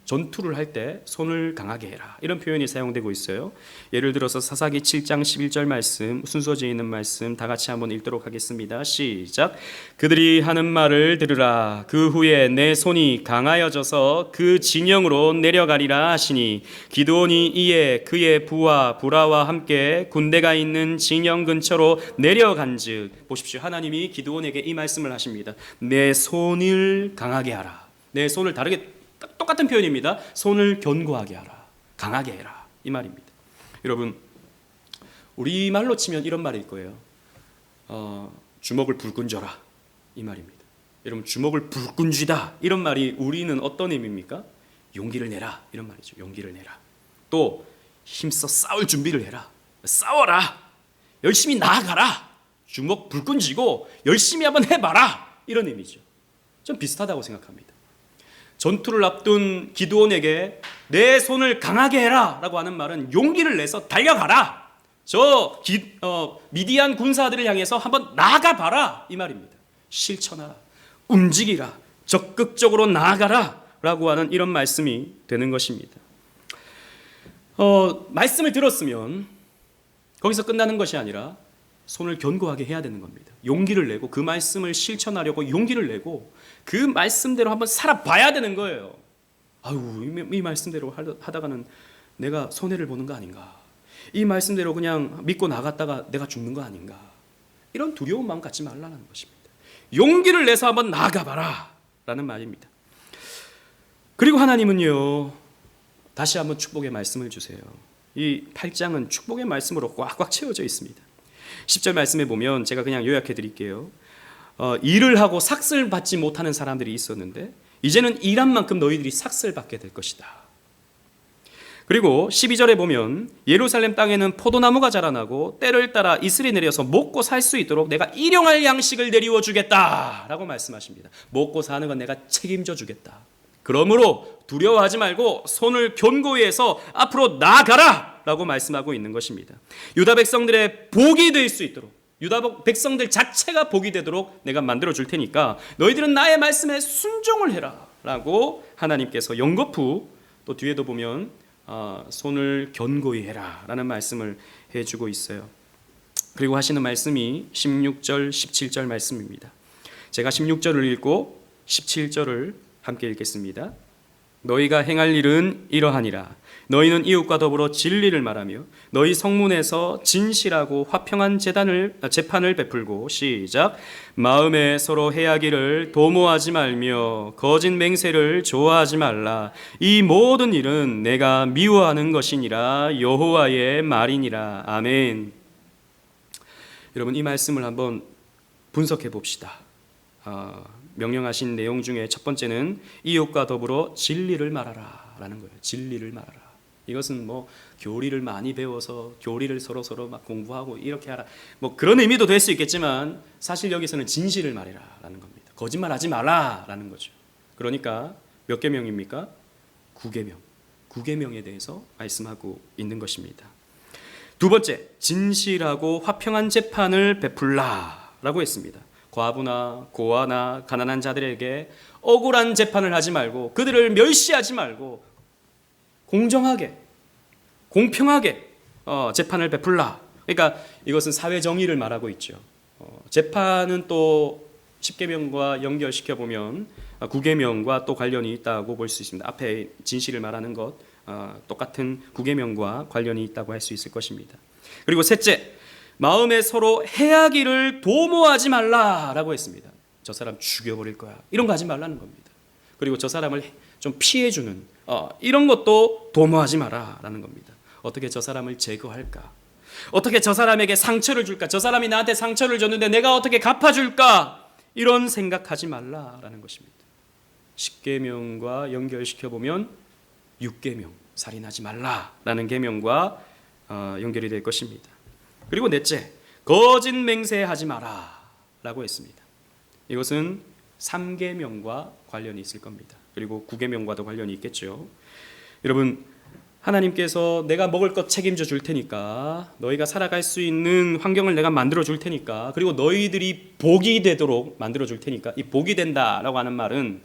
전투를 할 때 손을 강하게 해라 이런 표현이 사용되고 있어요. 예를 들어서 사사기 7장 11절 말씀, 순서지어 있는 말씀 다 같이 한번 읽도록 하겠습니다. 시작. 그들이 하는 말을 들으라. 그 후에 내 손이 강하여져서 그 진영으로 내려가리라 하시니 기드온이 이에 그의 부하 부라와 함께 군대가 있는 진영 근처로 내려간즉. 보십시오, 하나님이 기드온에게 이 말씀을 하십니다. 내 손을 강하게 하라. 내 손을 다르게 똑같은 표현입니다. 손을 견고하게 하라. 강하게 해라. 이 말입니다. 여러분, 우리말로 치면 이런 말일 거예요. 주먹을 불끈 쥐라. 이 말입니다. 여러분, 주먹을 불끈 쥐다. 이런 말이 우리는 어떤 의미입니까? 용기를 내라. 이런 말이죠. 용기를 내라. 또 힘써 싸울 준비를 해라. 싸워라. 열심히 나아가라. 주먹 불끈 쥐고 열심히 한번 해봐라. 이런 의미죠. 좀 비슷하다고 생각합니다. 전투를 앞둔 기드온에게 내 손을 강하게 해라 라고 하는 말은 용기를 내서 달려가라. 미디안 군사들을 향해서 한번 나아가봐라 이 말입니다. 실천하라. 움직이라. 적극적으로 나아가라 라고 하는 이런 말씀이 되는 것입니다. 말씀을 들었으면 거기서 끝나는 것이 아니라 손을 견고하게 해야 되는 겁니다. 용기를 내고 그 말씀을 실천하려고 용기를 내고 그 말씀대로 한번 살아봐야 되는 거예요. 아유, 이 말씀대로 하다가는 내가 손해를 보는 거 아닌가? 이 말씀대로 그냥 믿고 나갔다가 내가 죽는 거 아닌가? 이런 두려운 마음 갖지 말라는 것입니다. 용기를 내서 한번 나가봐라 라는 말입니다. 그리고 하나님은요, 다시 한번 축복의 말씀을 주세요. 이 8장은 축복의 말씀으로 꽉꽉 채워져 있습니다. 10절 말씀에 보면 제가 그냥 요약해 드릴게요. 일을 하고 삭슬 받지 못하는 사람들이 있었는데 이제는 일한 만큼 너희들이 삭슬 받게 될 것이다. 그리고 12절에 보면 예루살렘 땅에는 포도나무가 자라나고 때를 따라 이슬이 내려서 먹고 살 수 있도록 내가 일용할 양식을 내리워 주겠다라고 말씀하십니다. 먹고 사는 건 내가 책임져 주겠다. 그러므로 두려워하지 말고 손을 견고히 해서 앞으로 나아가라 라고 말씀하고 있는 것입니다. 유다 백성들의 복이 될 수 있도록, 유다 백성들 자체가 복이 되도록 내가 만들어 줄 테니까 너희들은 나의 말씀에 순종을 해라 라고 하나님께서 연거푸, 또 뒤에도 보면 손을 견고히 해라 라는 말씀을 해주고 있어요. 그리고 하시는 말씀이 16절 17절 말씀입니다. 제가 16절을 읽고 17절을 함께 읽겠습니다. 너희가 행할 일은 이러하니라. 너희는 이웃과 더불어 진리를 말하며 너희 성문에서 진실하고 화평한 재판을 베풀고, 시작, 마음에 서로 해하기를 도모하지 말며 거짓 맹세를 좋아하지 말라. 이 모든 일은 내가 미워하는 것이니라. 여호와의 말이니라. 아멘. 여러분, 이 말씀을 한번 분석해 봅시다. 명령하신 내용 중에 첫 번째는 이웃과 더불어 진리를 말하라 라는 거예요. 진리를 말하라. 이것은 뭐 교리를 많이 배워서 교리를 서로 막 공부하고 이렇게 하라, 뭐 그런 의미도 될 수 있겠지만 사실 여기서는 진실을 말해라 라는 겁니다. 거짓말하지 말라 라는 거죠. 그러니까 몇 계명입니까? 9계명. 9계명에 대해서 말씀하고 있는 것입니다. 두 번째, 진실하고 화평한 재판을 베풀라 라고 했습니다. 과부나 고아나 가난한 자들에게 억울한 재판을 하지 말고 그들을 멸시하지 말고 공정하게, 공평하게 재판을 베풀라. 그러니까 이것은 사회 정의를 말하고 있죠. 재판은 또 10계명과 연결시켜 보면 9계명과 또 관련이 있다고 볼 수 있습니다. 앞에 진실을 말하는 것 똑같은 9계명과 관련이 있다고 할 수 있을 것입니다. 그리고 셋째, 마음에 서로 해하기를 도모하지 말라라고 했습니다. 저 사람 죽여버릴 거야, 이런 거 하지 말라는 겁니다. 그리고 저 사람을 좀 피해주는 이런 것도 도모하지 마라라는 겁니다. 어떻게 저 사람을 제거할까? 어떻게 저 사람에게 상처를 줄까? 저 사람이 나한테 상처를 줬는데 내가 어떻게 갚아줄까? 이런 생각하지 말라라는 것입니다. 10계명과 연결시켜보면 6계명, 살인하지 말라라는 계명과 연결이 될 것입니다. 그리고 넷째, 거짓 맹세하지 마라라고 했습니다. 이것은 3계명과 관련이 있을 겁니다. 그리고 9계명과도 관련이 있겠죠. 여러분, 하나님께서 내가 먹을 것 책임져 줄 테니까, 너희가 살아갈 수 있는 환경을 내가 만들어 줄 테니까, 그리고 너희들이 복이 되도록 만들어 줄 테니까, 이 복이 된다라고 하는 말은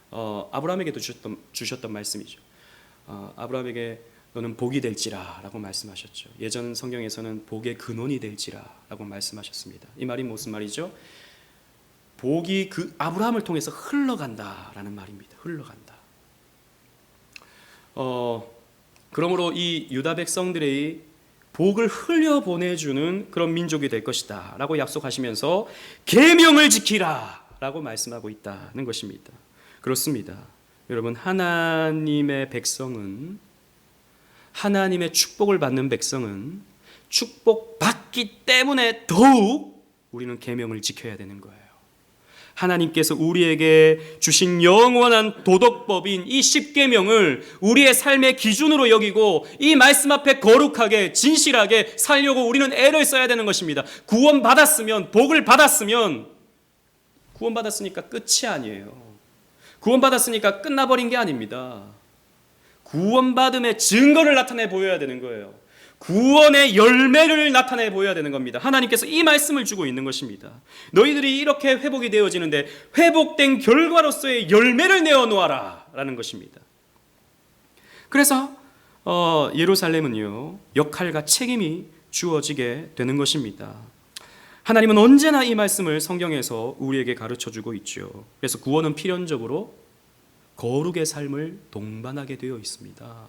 아브라함에게도 주셨던 말씀이죠. 아브라함에게 너는 복이 될지라 라고 말씀하셨죠. 예전 성경에서는 복의 근원이 될지라 라고 말씀하셨습니다. 이 말이 무슨 말이죠? 복이 그 아브라함을 통해서 흘러간다라는 말입니다. 흘러간다. 그러므로 이 유다 백성들의 복을 흘려보내주는 그런 민족이 될 것이다 라고 약속하시면서 계명을 지키라 라고 말씀하고 있다는 것입니다. 그렇습니다. 여러분, 하나님의 백성은, 하나님의 축복을 받는 백성은 축복받기 때문에 더욱 우리는 계명을 지켜야 되는 거예요. 하나님께서 우리에게 주신 영원한 도덕법인 이 10계명을 우리의 삶의 기준으로 여기고 이 말씀 앞에 거룩하게 진실하게 살려고 우리는 애를 써야 되는 것입니다. 구원받았으면, 복을 받았으면, 구원받았으니까 끝이 아니에요. 구원받았으니까 끝나버린 게 아닙니다. 구원받음의 증거를 나타내 보여야 되는 거예요. 구원의 열매를 나타내 보여야 되는 겁니다. 하나님께서 이 말씀을 주고 있는 것입니다. 너희들이 이렇게 회복이 되어지는데 회복된 결과로서의 열매를 내어놓아라 라는 것입니다. 그래서 예루살렘은요, 역할과 책임이 주어지게 되는 것입니다. 하나님은 언제나 이 말씀을 성경에서 우리에게 가르쳐주고 있죠. 그래서 구원은 필연적으로 거룩의 삶을 동반하게 되어 있습니다.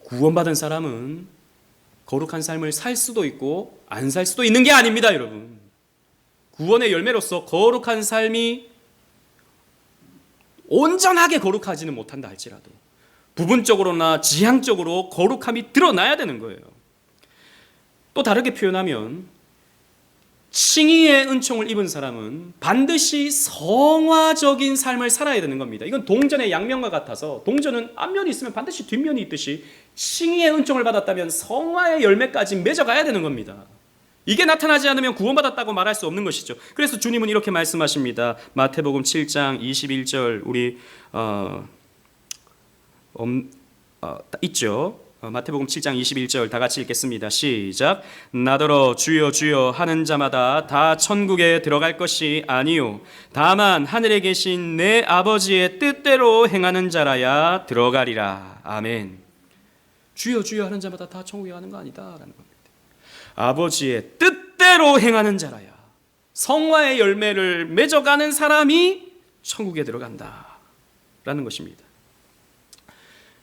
구원받은 사람은 거룩한 삶을 살 수도 있고 안 살 수도 있는 게 아닙니다, 여러분. 구원의 열매로서 거룩한 삶이 온전하게 거룩하지는 못한다 할지라도 부분적으로나 지향적으로 거룩함이 드러나야 되는 거예요. 또 다르게 표현하면 칭의의 은총을 입은 사람은 반드시 성화적인 삶을 살아야 되는 겁니다. 이건 동전의 양면과 같아서 동전은 앞면이 있으면 반드시 뒷면이 있듯이 칭의의 은총을 받았다면 성화의 열매까지 맺어가야 되는 겁니다. 이게 나타나지 않으면 구원받았다고 말할 수 없는 것이죠. 그래서 주님은 이렇게 말씀하십니다. 마태복음 7장 21절 우리 있죠. 마태복음 7장 21절 다 같이 읽겠습니다. 시작. 나더러 주여 주여 하는 자마다 다 천국에 들어갈 것이 아니요 다만 하늘에 계신 내 아버지의 뜻대로 행하는 자라야 들어가리라. 아멘. 주여 주여 하는 자마다 다 천국에 가는 거 아니다라는 겁니다. 아버지의 뜻대로 행하는 자라야, 성화의 열매를 맺어가는 사람이 천국에 들어간다라는 것입니다.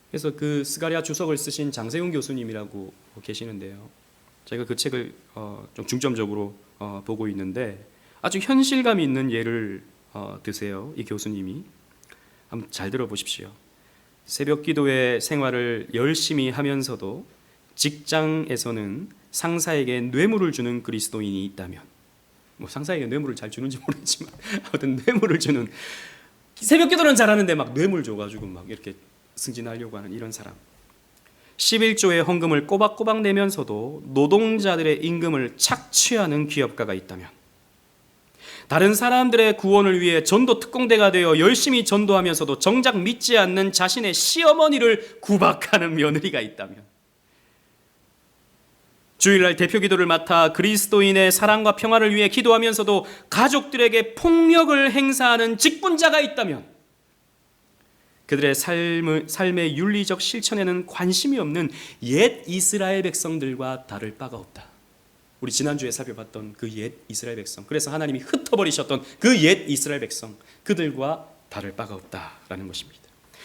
그래서 그 스가랴 주석을 쓰신 장세훈 교수님이라고 계시는데요. 제가 그 책을 좀 중점적으로 보고 있는데 아주 현실감 있는 예를 드세요. 이 교수님이 한번 잘 들어보십시오. 새벽 기도의 생활을 열심히 하면서도 직장에서는 상사에게 뇌물을 주는 그리스도인이 있다면, 뭐 상사에게 뇌물을 잘 주는지 모르겠지만 아무튼 뇌물을 주는, 새벽 기도는 잘하는데 막 뇌물 줘가지고 막 이렇게 승진하려고 하는 이런 사람, 11조의 헌금을 꼬박꼬박 내면서도 노동자들의 임금을 착취하는 기업가가 있다면, 다른 사람들의 구원을 위해 전도 특공대가 되어 열심히 전도하면서도 정작 믿지 않는 자신의 시어머니를 구박하는 며느리가 있다면, 주일날 대표 기도를 맡아 그리스도인의 사랑과 평화를 위해 기도하면서도 가족들에게 폭력을 행사하는 직분자가 있다면, 그들의 삶의 윤리적 실천에는 관심이 없는 옛 이스라엘 백성들과 다를 바가 없다. 우리 지난주에 살펴봤던 그 옛 이스라엘 백성, 그래서 하나님이 흩어버리셨던 그 옛 이스라엘 백성, 그들과 다를 바가 없다라는 것입니다.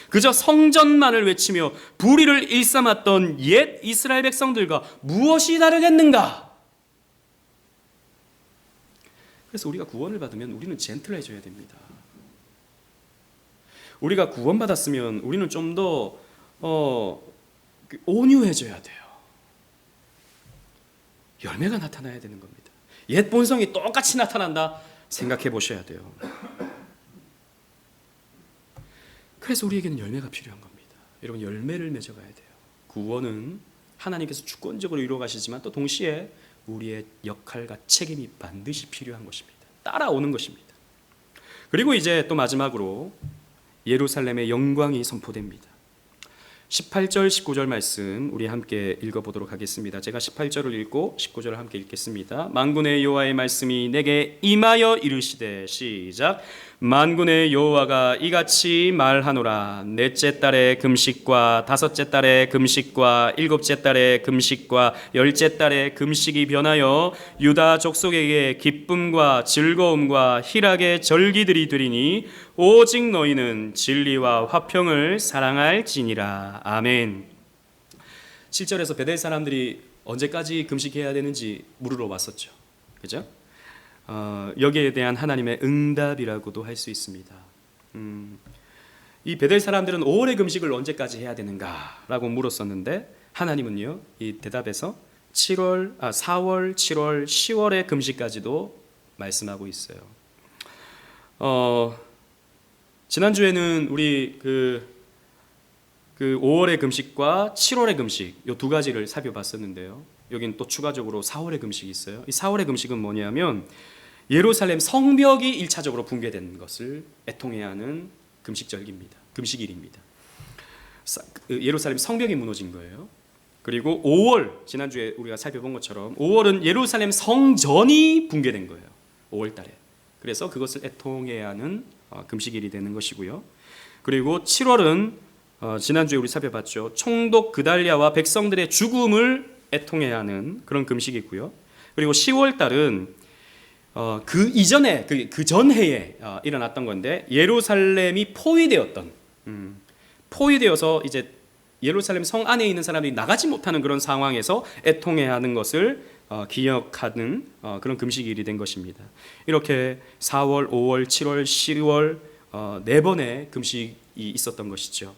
그저 성전만을 외치며 불의를 일삼았던 옛 이스라엘 백성들과 무엇이 다르겠는가? 그래서 우리가 구원을 받으면 우리는 젠틀해져야 됩니다. 우리가 구원받았으면 우리는 좀 더 온유해져야 돼요. 열매가 나타나야 되는 겁니다. 옛 본성이 똑같이 나타난다 생각해 보셔야 돼요. 그래서 우리에게는 열매가 필요한 겁니다. 여러분, 열매를 맺어가야 돼요. 구원은 하나님께서 주권적으로 이루어 가시지만 또 동시에 우리의 역할과 책임이 반드시 필요한 것입니다. 따라오는 것입니다. 그리고 이제 또 마지막으로 예루살렘의 영광이 선포됩니다. 18절 19절 말씀 우리 함께 읽어보도록 하겠습니다. 제가 18절을 읽고 19절을 함께 읽겠습니다. 만군의 여호와의 말씀이 내게 임하여 이르시되, 시작. 만군의 여호와가 이같이 말하노라. 넷째 달의 금식과 다섯째 달의 금식과 일곱째 달의 금식과 열째 달의 금식이 변하여 유다 족속에게 기쁨과 즐거움과 희락의 절기들이 되리니 오직 너희는 진리와 화평을 사랑할지니라. 아멘. 7절에서 베델 사람들이 언제까지 금식해야 되는지 물으러 왔었죠. 그죠? 여기에 대한 하나님의 응답이라고도 할 수 있습니다. 이 베델 사람들은 5월의 금식을 언제까지 해야 되는가라고 물었었는데 하나님은요, 이 대답에서 4월, 7월, 10월의 금식까지도 말씀하고 있어요. 지난주에는 우리 그 5월의 금식과 7월의 금식 이 두 가지를 살펴봤었는데요. 여긴 또 추가적으로 4월의 금식이 있어요. 이 4월의 금식은 뭐냐면 예루살렘 성벽이 1차적으로 붕괴된 것을 애통해야 하는 금식절기입니다. 금식일입니다. 예루살렘 성벽이 무너진 거예요. 그리고 5월, 지난주에 우리가 살펴본 것처럼 5월은 예루살렘 성전이 붕괴된 거예요. 5월 달에. 그래서 그것을 애통해야 하는 금식일이 되는 것이고요. 그리고 7월은 지난주에 우리 살펴봤죠. 총독 그달랴와 백성들의 죽음을 애통해야 하는 그런 금식이고요. 그리고 10월 달은 그 이전에 그 전해에 일어났던 건데 예루살렘이 포위되어서 이제 예루살렘 성 안에 있는 사람들이 나가지 못하는 그런 상황에서 애통해하는 것을 기억하는 그런 금식일이 된 것입니다. 이렇게 4월, 5월, 7월, 10월 네 번의 금식이 있었던 것이죠.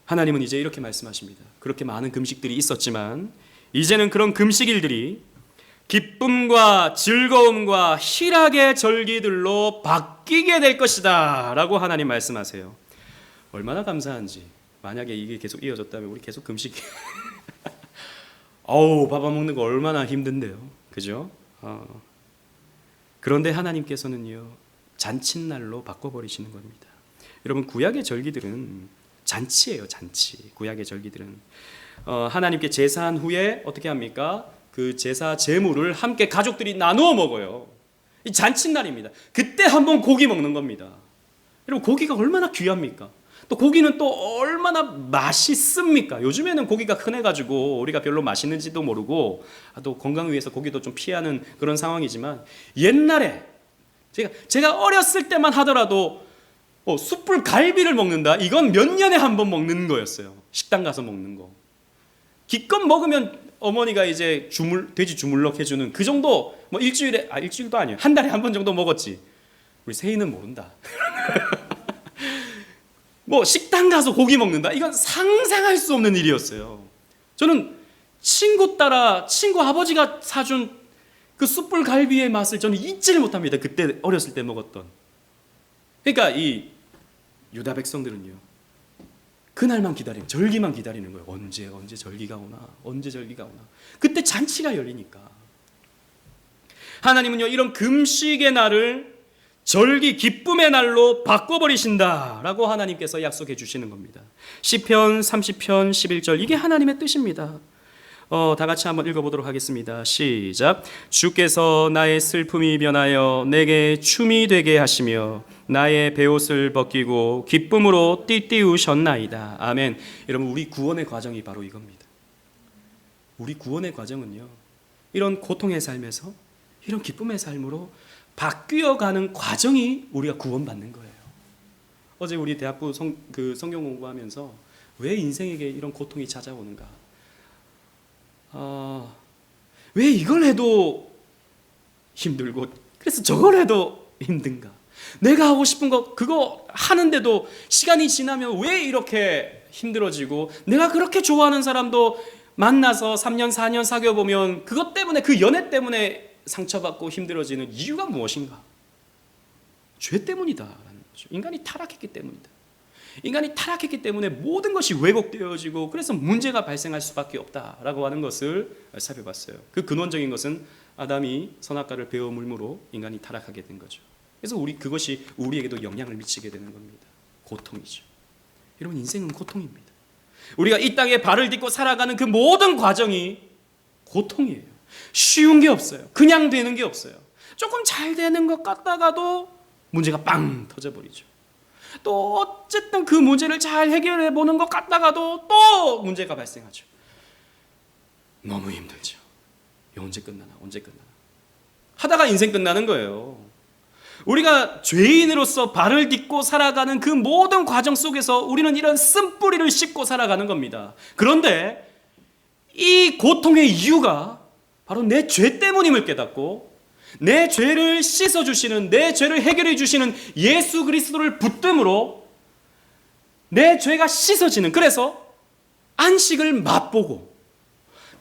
하나님은 이제 이렇게 말씀하십니다. 그렇게 많은 금식들이 있었지만 이제는 그런 금식일들이 기쁨과 즐거움과 희락의 절기들로 바뀌게 될 것이다 라고 하나님 말씀하세요. 얼마나 감사한지. 만약에 이게 계속 이어졌다면 우리 계속 금식 밥 안 먹는 거 얼마나 힘든데요, 그죠? 그런데 하나님께서는요 잔칫날로 바꿔버리시는 겁니다. 여러분, 구약의 절기들은 잔치예요, 잔치. 구약의 절기들은 하나님께 제사한 후에 어떻게 합니까? 그 제사 제물을 함께 가족들이 나누어 먹어요. 이 잔칫날입니다. 그때 한번 고기 먹는 겁니다. 여러분, 고기가 얼마나 귀합니까? 또 고기는 또 얼마나 맛있습니까? 요즘에는 고기가 흔해가지고 우리가 별로 맛있는지도 모르고 또 건강을 위해서 고기도 좀 피하는 그런 상황이지만, 옛날에 제가 어렸을 때만 하더라도 숯불 갈비를 먹는다, 이건 몇 년에 한 번 먹는 거였어요. 식당 가서 먹는 거. 기껏 먹으면 어머니가 이제 돼지 주물럭 해주는 그 정도, 뭐 일주일도 아니에요, 한 달에 한 번 정도 먹었지. 우리 세희는 모른다. 뭐 식당 가서 고기 먹는다, 이건 상상할 수 없는 일이었어요. 저는 친구 아버지가 사준 그 숯불 갈비의 맛을 저는 잊지를 못합니다. 그때 어렸을 때 먹었던. 그러니까 이 유다 백성들은요 그날만 기다리는, 절기만 기다리는 거예요. 언제 절기가 오나, 언제 절기가 오나. 그때 잔치가 열리니까. 하나님은요 이런 금식의 날을 절기 기쁨의 날로 바꿔버리신다라고 하나님께서 약속해 주시는 겁니다. 시편 30편 11절, 이게 하나님의 뜻입니다. 다 같이 한번 읽어보도록 하겠습니다. 시작. 주께서 나의 슬픔이 변하여 내게 춤이 되게 하시며 나의 베옷을 벗기고 기쁨으로 띠띠우셨나이다. 아멘. 여러분, 우리 구원의 과정이 바로 이겁니다. 우리 구원의 과정은요 이런 고통의 삶에서 이런 기쁨의 삶으로 바뀌어가는 과정이 우리가 구원받는 거예요. 어제 우리 대학부 성경 공부하면서 왜 인생에게 이런 고통이 찾아오는가, 왜 이걸 해도 힘들고 그래서 저걸 해도 힘든가, 내가 하고 싶은 거 그거 하는데도 시간이 지나면 왜 이렇게 힘들어지고, 내가 그렇게 좋아하는 사람도 만나서 3년 4년 사귀어보면 그것 때문에, 그 연애 때문에 상처받고 힘들어지는 이유가 무엇인가? 죄 때문이다라는 거죠. 인간이 타락했기 때문이다. 인간이 타락했기 때문에 모든 것이 왜곡되어지고 그래서 문제가 발생할 수밖에 없다라고 하는 것을 살펴봤어요. 그 근원적인 것은 아담이 선악과를 베어 물므로 인간이 타락하게 된 거죠. 그래서 그것이 우리에게도 영향을 미치게 되는 겁니다. 고통이죠. 여러분, 인생은 고통입니다. 우리가 이 땅에 발을 딛고 살아가는 그 모든 과정이 고통이에요. 쉬운 게 없어요. 그냥 되는 게 없어요. 조금 잘 되는 것 같다가도 문제가 빵 터져버리죠. 또 어쨌든 그 문제를 잘 해결해 보는 것 같다가도 또 문제가 발생하죠. 너무 힘들죠. 언제 끝나나 하다가 인생 끝나는 거예요. 우리가 죄인으로서 발을 딛고 살아가는 그 모든 과정 속에서 우리는 이런 쓴뿌리를 씹고 살아가는 겁니다. 그런데 이 고통의 이유가 바로 내 죄 때문임을 깨닫고, 내 죄를 씻어주시는, 내 죄를 해결해 주시는 예수 그리스도를 붙듦으로 내 죄가 씻어지는, 그래서 안식을 맛보고,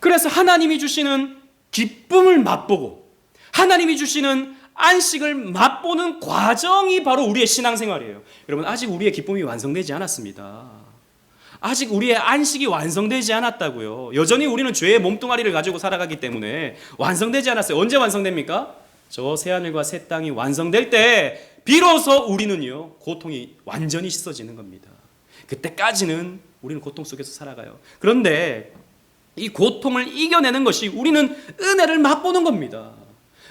그래서 하나님이 주시는 기쁨을 맛보고, 하나님이 주시는 안식을 맛보는 과정이 바로 우리의 신앙생활이에요. 여러분, 아직 우리의 기쁨이 완성되지 않았습니다. 아직 우리의 안식이 완성되지 않았다고요. 여전히 우리는 죄의 몸뚱아리를 가지고 살아가기 때문에 완성되지 않았어요. 언제 완성됩니까? 저 새하늘과 새 땅이 완성될 때 비로소 우리는요 고통이 완전히 씻어지는 겁니다. 그때까지는 우리는 고통 속에서 살아가요. 그런데 이 고통을 이겨내는 것이 우리는 은혜를 맛보는 겁니다.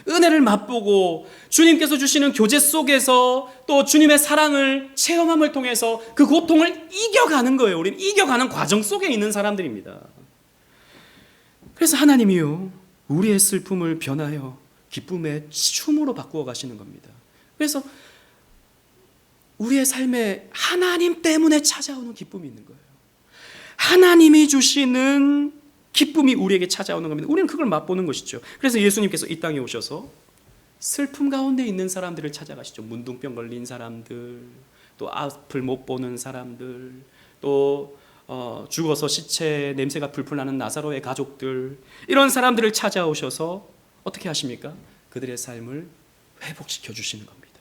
은혜를 맛보고 주님께서 주시는 교제 속에서 또 주님의 사랑을 체험함을 통해서 그 고통을 이겨가는 거예요. 우리는 이겨가는 과정 속에 있는 사람들입니다. 그래서 하나님이요 우리의 슬픔을 변하여 기쁨의 춤으로 바꾸어 가시는 겁니다. 그래서 우리의 삶에 하나님 때문에 찾아오는 기쁨이 있는 거예요. 하나님이 주시는 기쁨이 우리에게 찾아오는 겁니다. 우리는 그걸 맛보는 것이죠. 그래서 예수님께서 이 땅에 오셔서 슬픔 가운데 있는 사람들을 찾아가시죠. 문둥병 걸린 사람들, 또 앞을 못 보는 사람들, 또 죽어서 시체 냄새가 풀풀 나는 나사로의 가족들, 이런 사람들을 찾아오셔서 어떻게 하십니까? 그들의 삶을 회복시켜 주시는 겁니다.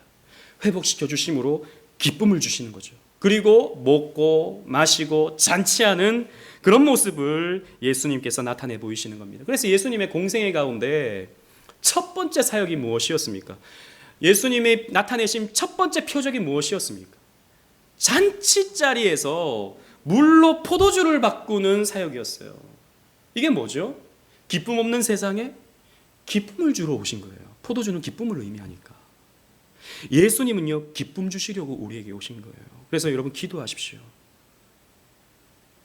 회복시켜 주심으로 기쁨을 주시는 거죠. 그리고 먹고 마시고 잔치하는 그런 모습을 예수님께서 나타내 보이시는 겁니다. 그래서 예수님의 공생애 가운데 첫 번째 사역이 무엇이었습니까? 예수님이 나타내신 첫 번째 표적이 무엇이었습니까? 잔치 자리에서 물로 포도주를 바꾸는 사역이었어요. 이게 뭐죠? 기쁨 없는 세상에 기쁨을 주러 오신 거예요. 포도주는 기쁨을 의미하니까. 예수님은요, 기쁨 주시려고 우리에게 오신 거예요. 그래서 여러분 기도하십시오.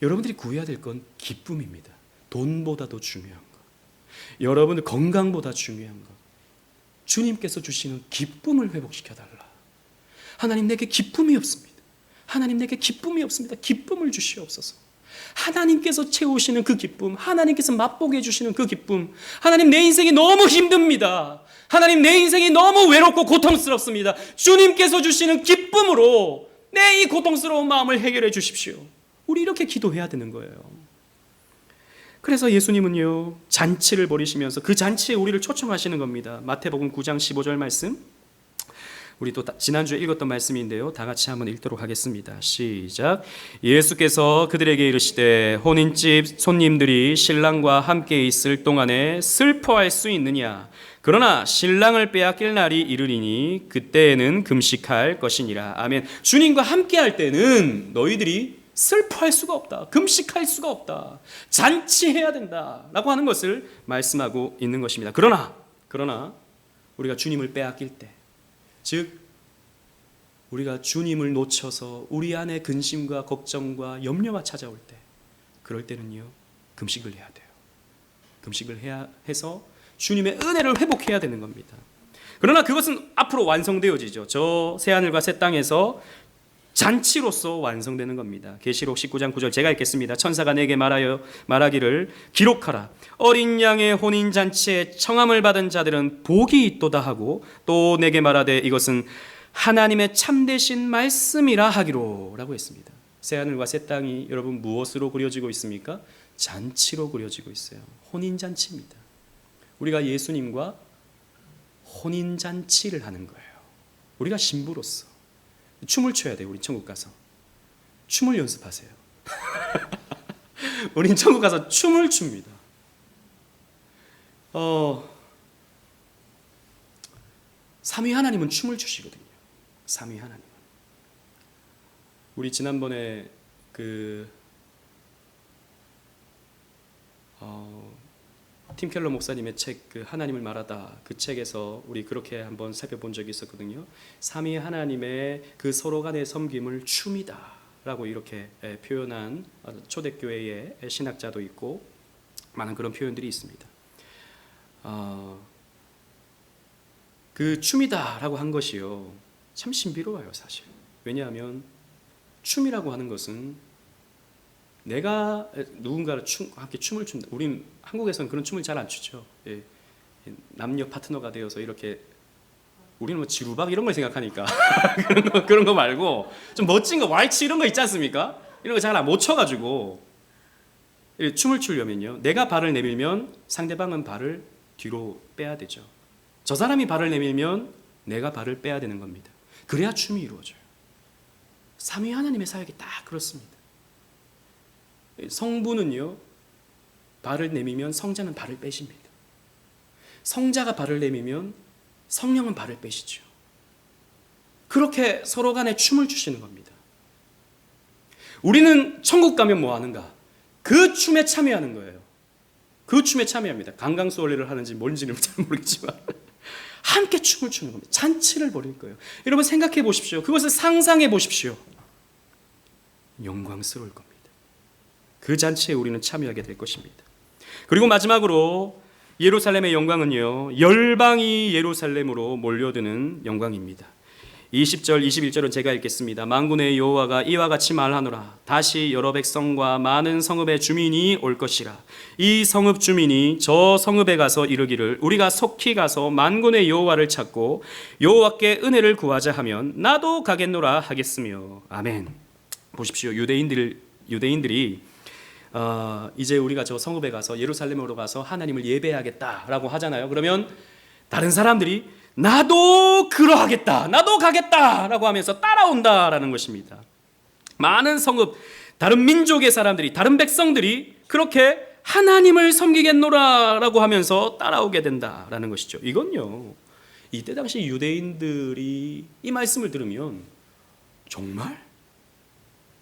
여러분들이 구해야 될 건 기쁨입니다. 돈보다도 중요한 것, 여러분의 건강보다 중요한 것, 주님께서 주시는 기쁨을 회복시켜달라. 하나님, 내게 기쁨이 없습니다. 하나님, 내게 기쁨이 없습니다. 기쁨을 주시옵소서. 하나님께서 채우시는 그 기쁨, 하나님께서 맛보게 해주시는 그 기쁨. 하나님, 내 인생이 너무 힘듭니다. 하나님, 내 인생이 너무 외롭고 고통스럽습니다. 주님께서 주시는 기쁨으로 내 이 고통스러운 마음을 해결해 주십시오. 우리 이렇게 기도해야 되는 거예요. 그래서 예수님은요, 잔치를 벌이시면서 그 잔치에 우리를 초청하시는 겁니다. 마태복음 9장 15절 말씀, 우리 또 지난주에 읽었던 말씀인데요, 다 같이 한번 읽도록 하겠습니다. 시작. 예수께서 그들에게 이르시되 혼인집 손님들이 신랑과 함께 있을 동안에 슬퍼할 수 있느냐? 그러나 신랑을 빼앗길 날이 이르리니 그때에는 금식할 것이니라. 아멘. 주님과 함께 할 때는 너희들이 슬퍼할 수가 없다. 금식할 수가 없다. 잔치해야 된다. 라고 하는 것을 말씀하고 있는 것입니다. 그러나 우리가 주님을 빼앗길 때, 즉 우리가 주님을 놓쳐서 우리 안에 근심과 걱정과 염려가 찾아올 때, 그럴 때는요, 금식을 해야 돼요. 금식을 해야 해서 주님의 은혜를 회복해야 되는 겁니다. 그러나 그것은 앞으로 완성되어지죠. 저 새하늘과 새 땅에서 잔치로서 완성되는 겁니다. 계시록 19장 9절 제가 읽겠습니다. 천사가 내게 말하기를 기록하라. 어린 양의 혼인 잔치에 청함을 받은 자들은 복이 있도다 하고, 또 내게 말하되 이것은 하나님의 참되신 말씀이라 하기로 라고 했습니다. 새하늘과 새 땅이 여러분 무엇으로 그려지고 있습니까? 잔치로 그려지고 있어요. 혼인 잔치입니다. 우리가 예수님과 혼인 잔치를 하는 거예요. 우리가 신부로서 춤을 춰야 돼요. 우리 천국 가서 춤을 연습하세요. 우린 천국 가서 춤을 춥니다. 삼위 하나님은 춤을 추시거든요. 삼위 하나님은. 우리 지난번에 팀 켈러 목사님의 책 하나님을 말하다, 그 책에서 우리 그렇게 한번 살펴본 적이 있었거든요. 삼위 하나님의 그 서로 간의 섬김을 춤이다 라고 이렇게 표현한 초대교회의 신학자도 있고 많은 그런 표현들이 있습니다. 그 춤이다 라고 한 것이요, 참 신비로워요 사실. 왜냐하면 춤이라고 하는 것은 내가 누군가를 함께 춤을 춘다. 우린 한국에서는 그런 춤을 잘 안 추죠. 예. 남녀 파트너가 되어서 이렇게, 우리는 뭐 지루박 이런 걸 생각하니까 그런 거 말고 좀 멋진 거, 왈츠 이런 거 있지 않습니까? 이런 거 잘 못 춰가지고 춤을 추려면요, 내가 발을 내밀면 상대방은 발을 뒤로 빼야 되죠. 저 사람이 발을 내밀면 내가 발을 빼야 되는 겁니다. 그래야 춤이 이루어져요. 삼위 하나님의 사역이 딱 그렇습니다. 성부는요, 발을 내밀면 성자는 발을 빼십니다. 성자가 발을 내밀면 성령은 발을 빼시죠. 그렇게 서로 간에 춤을 추시는 겁니다. 우리는 천국 가면 뭐 하는가? 그 춤에 참여하는 거예요. 그 춤에 참여합니다. 강강수월래를 하는지 뭔지는 잘 모르겠지만 함께 춤을 추는 겁니다. 잔치를 벌일 거예요. 여러분 생각해 보십시오. 그것을 상상해 보십시오. 영광스러울 겁니다. 그 잔치에 우리는 참여하게 될 것입니다. 그리고 마지막으로 예루살렘의 영광은요, 열방이 예루살렘으로 몰려드는 영광입니다. 20절 21절은 제가 읽겠습니다. 만군의 여호와가 이와 같이 말하노라. 다시 여러 백성과 많은 성읍의 주민이 올 것이라. 이 성읍 주민이 저 성읍에 가서 이르기를 우리가 속히 가서 만군의 여호와를 찾고 여호와께 은혜를 구하자 하면 나도 가겠노라 하겠으며. 아멘. 보십시오. 유대인들이 이제 우리가 저 성읍에 가서 예루살렘으로 가서 하나님을 예배하겠다라고 하잖아요. 그러면 다른 사람들이 나도 그러하겠다, 나도 가겠다라고 하면서 따라온다라는 것입니다. 많은 성읍, 다른 민족의 사람들이, 다른 백성들이 그렇게 하나님을 섬기겠노라라고 하면서 따라오게 된다라는 것이죠. 이건요, 이때 당시 유대인들이 이 말씀을 들으면 정말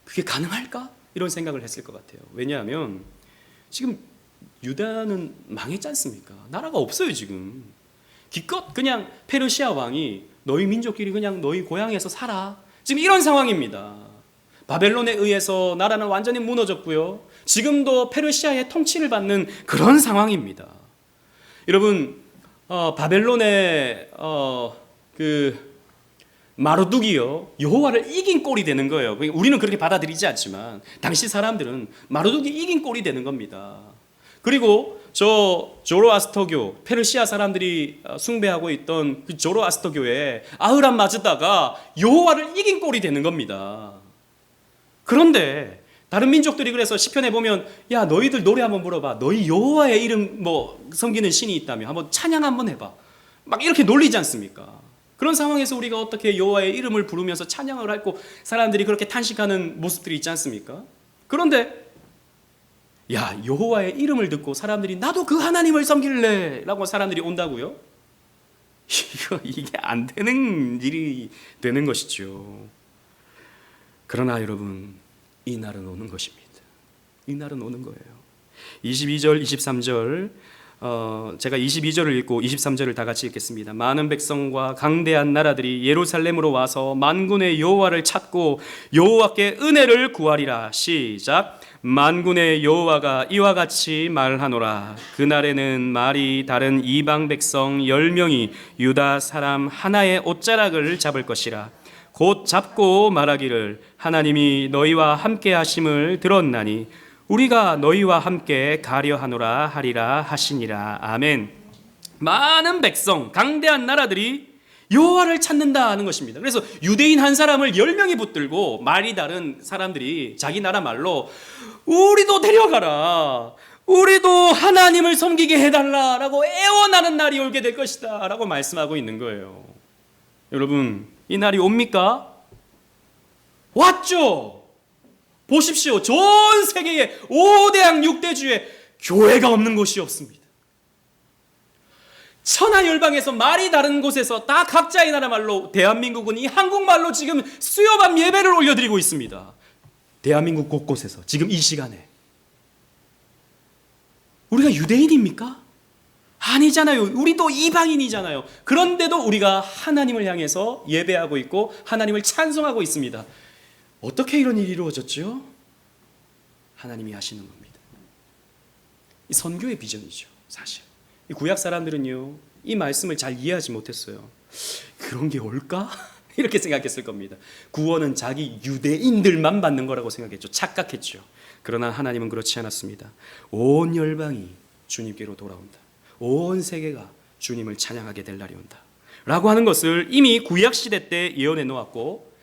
그게 가능할까? 이런 생각을 했을 것 같아요. 왜냐하면 지금 유다는 망했지 않습니까? 나라가 없어요 지금. 기껏 그냥 페르시아 왕이 너희 민족끼리 그냥 너희 고향에서 살아, 지금 이런 상황입니다. 바벨론에 의해서 나라는 완전히 무너졌고요, 지금도 페르시아의 통치를 받는 그런 상황입니다. 여러분, 바벨론의 그 마르둑이요, 여호와를 이긴 꼴이 되는 거예요. 우리는 그렇게 받아들이지 않지만 당시 사람들은 마르둑이 이긴 꼴이 되는 겁니다. 그리고 저 조로아스터교, 페르시아 사람들이 숭배하고 있던 그 조로아스터교에 아흐람 마즈다가 여호와를 이긴 꼴이 되는 겁니다. 그런데 다른 민족들이 그래서 시편에 보면 야, 너희들 노래 한번 불러봐, 너희 여호와의 이름 섬기는 신이 있다며 한번 찬양 한번 해봐, 막 이렇게 놀리지 않습니까? 그런 상황에서 우리가 어떻게 여호와의 이름을 부르면서 찬양을 하고 사람들이 그렇게 탄식하는 모습들이 있지 않습니까? 그런데 야, 여호와의 이름을 듣고 사람들이 나도 그 하나님을 섬길래 라고 사람들이 온다고요? 이게 안 되는 일이 되는 것이죠. 그러나 여러분, 이 날은 오는 것입니다. 이 날은 오는 거예요. 22절 23절, 제가 22절을 읽고 23절을 다 같이 읽겠습니다. 많은 백성과 강대한 나라들이 예루살렘으로 와서 만군의 여호와를 찾고 여호와께 은혜를 구하리라. 시작. 만군의 여호와가 이와 같이 말하노라. 그날에는 말이 다른 이방 백성 10명이 유다 사람 하나의 옷자락을 잡을 것이라. 곧 잡고 말하기를 하나님이 너희와 함께 하심을 들었나니 우리가 너희와 함께 가려 하노라 하리라 하시니라. 아멘. 많은 백성, 강대한 나라들이 여호와를 찾는다는 것입니다. 그래서 유대인 한 사람을 10명이 붙들고 말이 다른 사람들이 자기 나라 말로 우리도 데려가라, 우리도 하나님을 섬기게 해달라라고 애원하는 날이 오게 될 것이다 라고 말씀하고 있는 거예요. 여러분, 이 날이 옵니까? 왔죠. 보십시오. 전 세계의 5대양 6대주에 교회가 없는 곳이 없습니다. 천하열방에서 말이 다른 곳에서 다 각자의 나라 말로, 대한민국은 이 한국말로 지금 수요밤 예배를 올려드리고 있습니다. 대한민국 곳곳에서 지금 이 시간에. 우리가 유대인입니까? 아니잖아요. 우리도 이방인이잖아요. 그런데도 우리가 하나님을 향해서 예배하고 있고 하나님을 찬송하고 있습니다. 어떻게 이런 일이 이루어졌죠? 하나님이 하시는 겁니다. 이 선교의 비전이죠, 사실. 이 구약 사람들은요, 이 말씀을 잘 이해하지 못했어요. 그런 게 올까? 이렇게 생각했을 겁니다. 구원은 자기 유대인들만 받는 거라고 생각했죠. 착각했죠. 그러나 하나님은 그렇지 않았습니다. 온 열방이 주님께로 돌아온다. 온 세계가 주님을 찬양하게 될 날이 온다 라고 하는 것을 이미 구약시대 때 예언해 놓았고,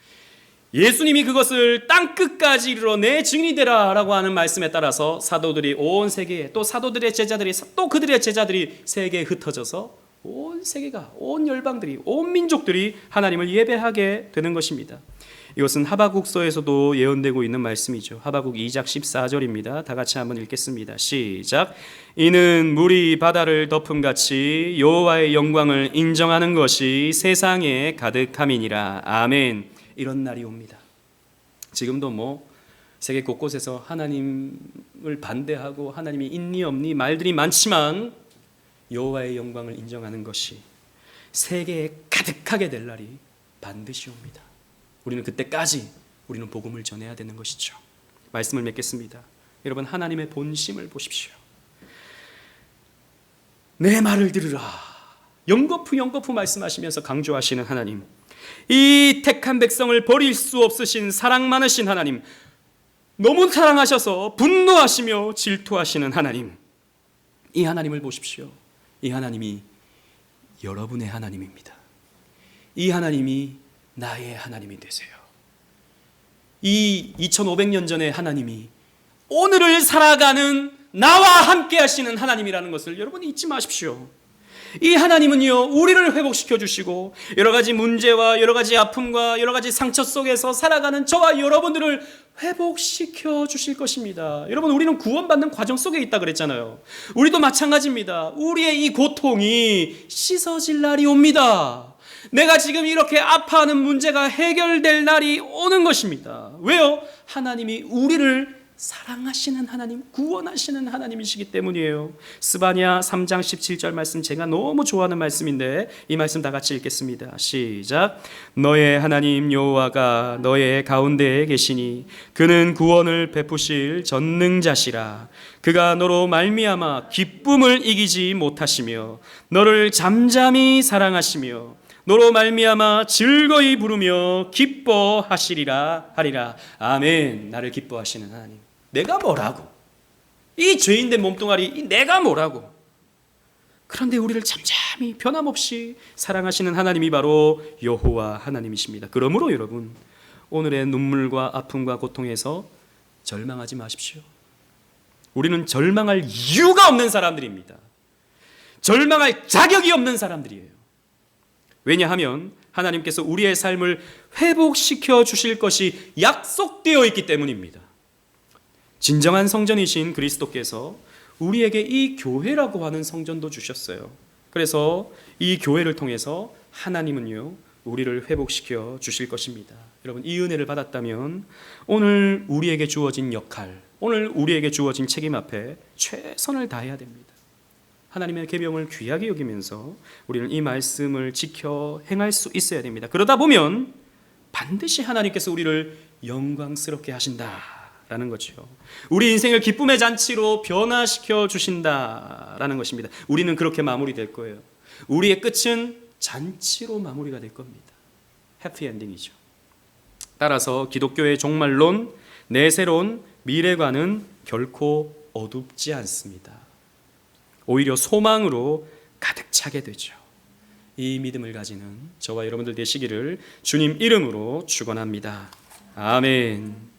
예수님이 그것을 땅끝까지 이르러 내 증인이 되라 라고 하는 말씀에 따라서 사도들이 온 세계에, 또 사도들의 제자들이, 또 그들의 제자들이 세계에 흩어져서 온 세계가, 온 열방들이, 온 민족들이 하나님을 예배하게 되는 것입니다. 이것은 하박국서에서도 예언되고 있는 말씀이죠. 하박국 2장 14절입니다. 다 같이 한번 읽겠습니다. 시작. 이는 물이 바다를 덮음같이 여호와의 영광을 인정하는 것이 세상에 가득함이니라. 아멘. 이런 날이 옵니다. 지금도 세계 곳곳에서 하나님을 반대하고 하나님이 있니 없니 말들이 많지만 여호와의 영광을 인정하는 것이 세계에 가득하게 될 날이 반드시 옵니다. 우리는 그때까지 우리는 복음을 전해야 되는 것이죠. 말씀을 맺겠습니다. 여러분, 하나님의 본심을 보십시오. 내 말을 들으라. 연거푸 말씀하시면서 강조하시는 하나님, 이 택한 백성을 버릴 수 없으신 사랑 많으신 하나님, 너무 사랑하셔서 분노하시며 질투하시는 하나님, 이 하나님을 보십시오. 이 하나님이 여러분의 하나님입니다. 이 하나님이 나의 하나님이 되세요. 이 2500년 전의 하나님이 오늘을 살아가는 나와 함께 하시는 하나님이라는 것을 여러분 잊지 마십시오. 이 하나님은요, 우리를 회복시켜 주시고 여러 가지 문제와 여러 가지 아픔과 여러 가지 상처 속에서 살아가는 저와 여러분들을 회복시켜 주실 것입니다. 여러분, 우리는 구원받는 과정 속에 있다 그랬잖아요. 우리도 마찬가지입니다. 우리의 이 고통이 씻어질 날이 옵니다. 내가 지금 이렇게 아파하는 문제가 해결될 날이 오는 것입니다. 왜요? 하나님이 우리를 사랑하시는 하나님, 구원하시는 하나님이시기 때문이에요. 스바냐 3장 17절 말씀, 제가 너무 좋아하는 말씀인데 이 말씀 다 같이 읽겠습니다. 시작. 너의 하나님 여호와가 너의 가운데에 계시니 그는 구원을 베푸실 전능자시라. 그가 너로 말미암아 기쁨을 이기지 못하시며 너를 잠잠히 사랑하시며 너로 말미암아 즐거이 부르며 기뻐하시리라 하리라. 아멘. 나를 기뻐하시는 하나님, 내가 뭐라고, 이 죄인된 몸뚱아리 내가 뭐라고. 그런데 우리를 잠잠히 변함없이 사랑하시는 하나님이 바로 여호와 하나님이십니다. 그러므로 여러분, 오늘의 눈물과 아픔과 고통에서 절망하지 마십시오. 우리는 절망할 이유가 없는 사람들입니다. 절망할 자격이 없는 사람들이에요. 왜냐하면 하나님께서 우리의 삶을 회복시켜 주실 것이 약속되어 있기 때문입니다. 진정한 성전이신 그리스도께서 우리에게 이 교회라고 하는 성전도 주셨어요. 그래서 이 교회를 통해서 하나님은요, 우리를 회복시켜 주실 것입니다. 여러분, 이 은혜를 받았다면 오늘 우리에게 주어진 역할, 오늘 우리에게 주어진 책임 앞에 최선을 다해야 됩니다. 하나님의 계명을 귀하게 여기면서 우리는 이 말씀을 지켜 행할 수 있어야 됩니다. 그러다 보면 반드시 하나님께서 우리를 영광스럽게 하신다라는 거죠. 우리 인생을 기쁨의 잔치로 변화시켜 주신다라는 것입니다. 우리는 그렇게 마무리될 거예요. 우리의 끝은 잔치로 마무리가 될 겁니다. 해피엔딩이죠. 따라서 기독교의 종말론, 내세론, 미래관은 결코 어둡지 않습니다. 오히려 소망으로 가득 차게 되죠. 이 믿음을 가지는 저와 여러분들 되시기를 주님 이름으로 축원합니다. 아멘.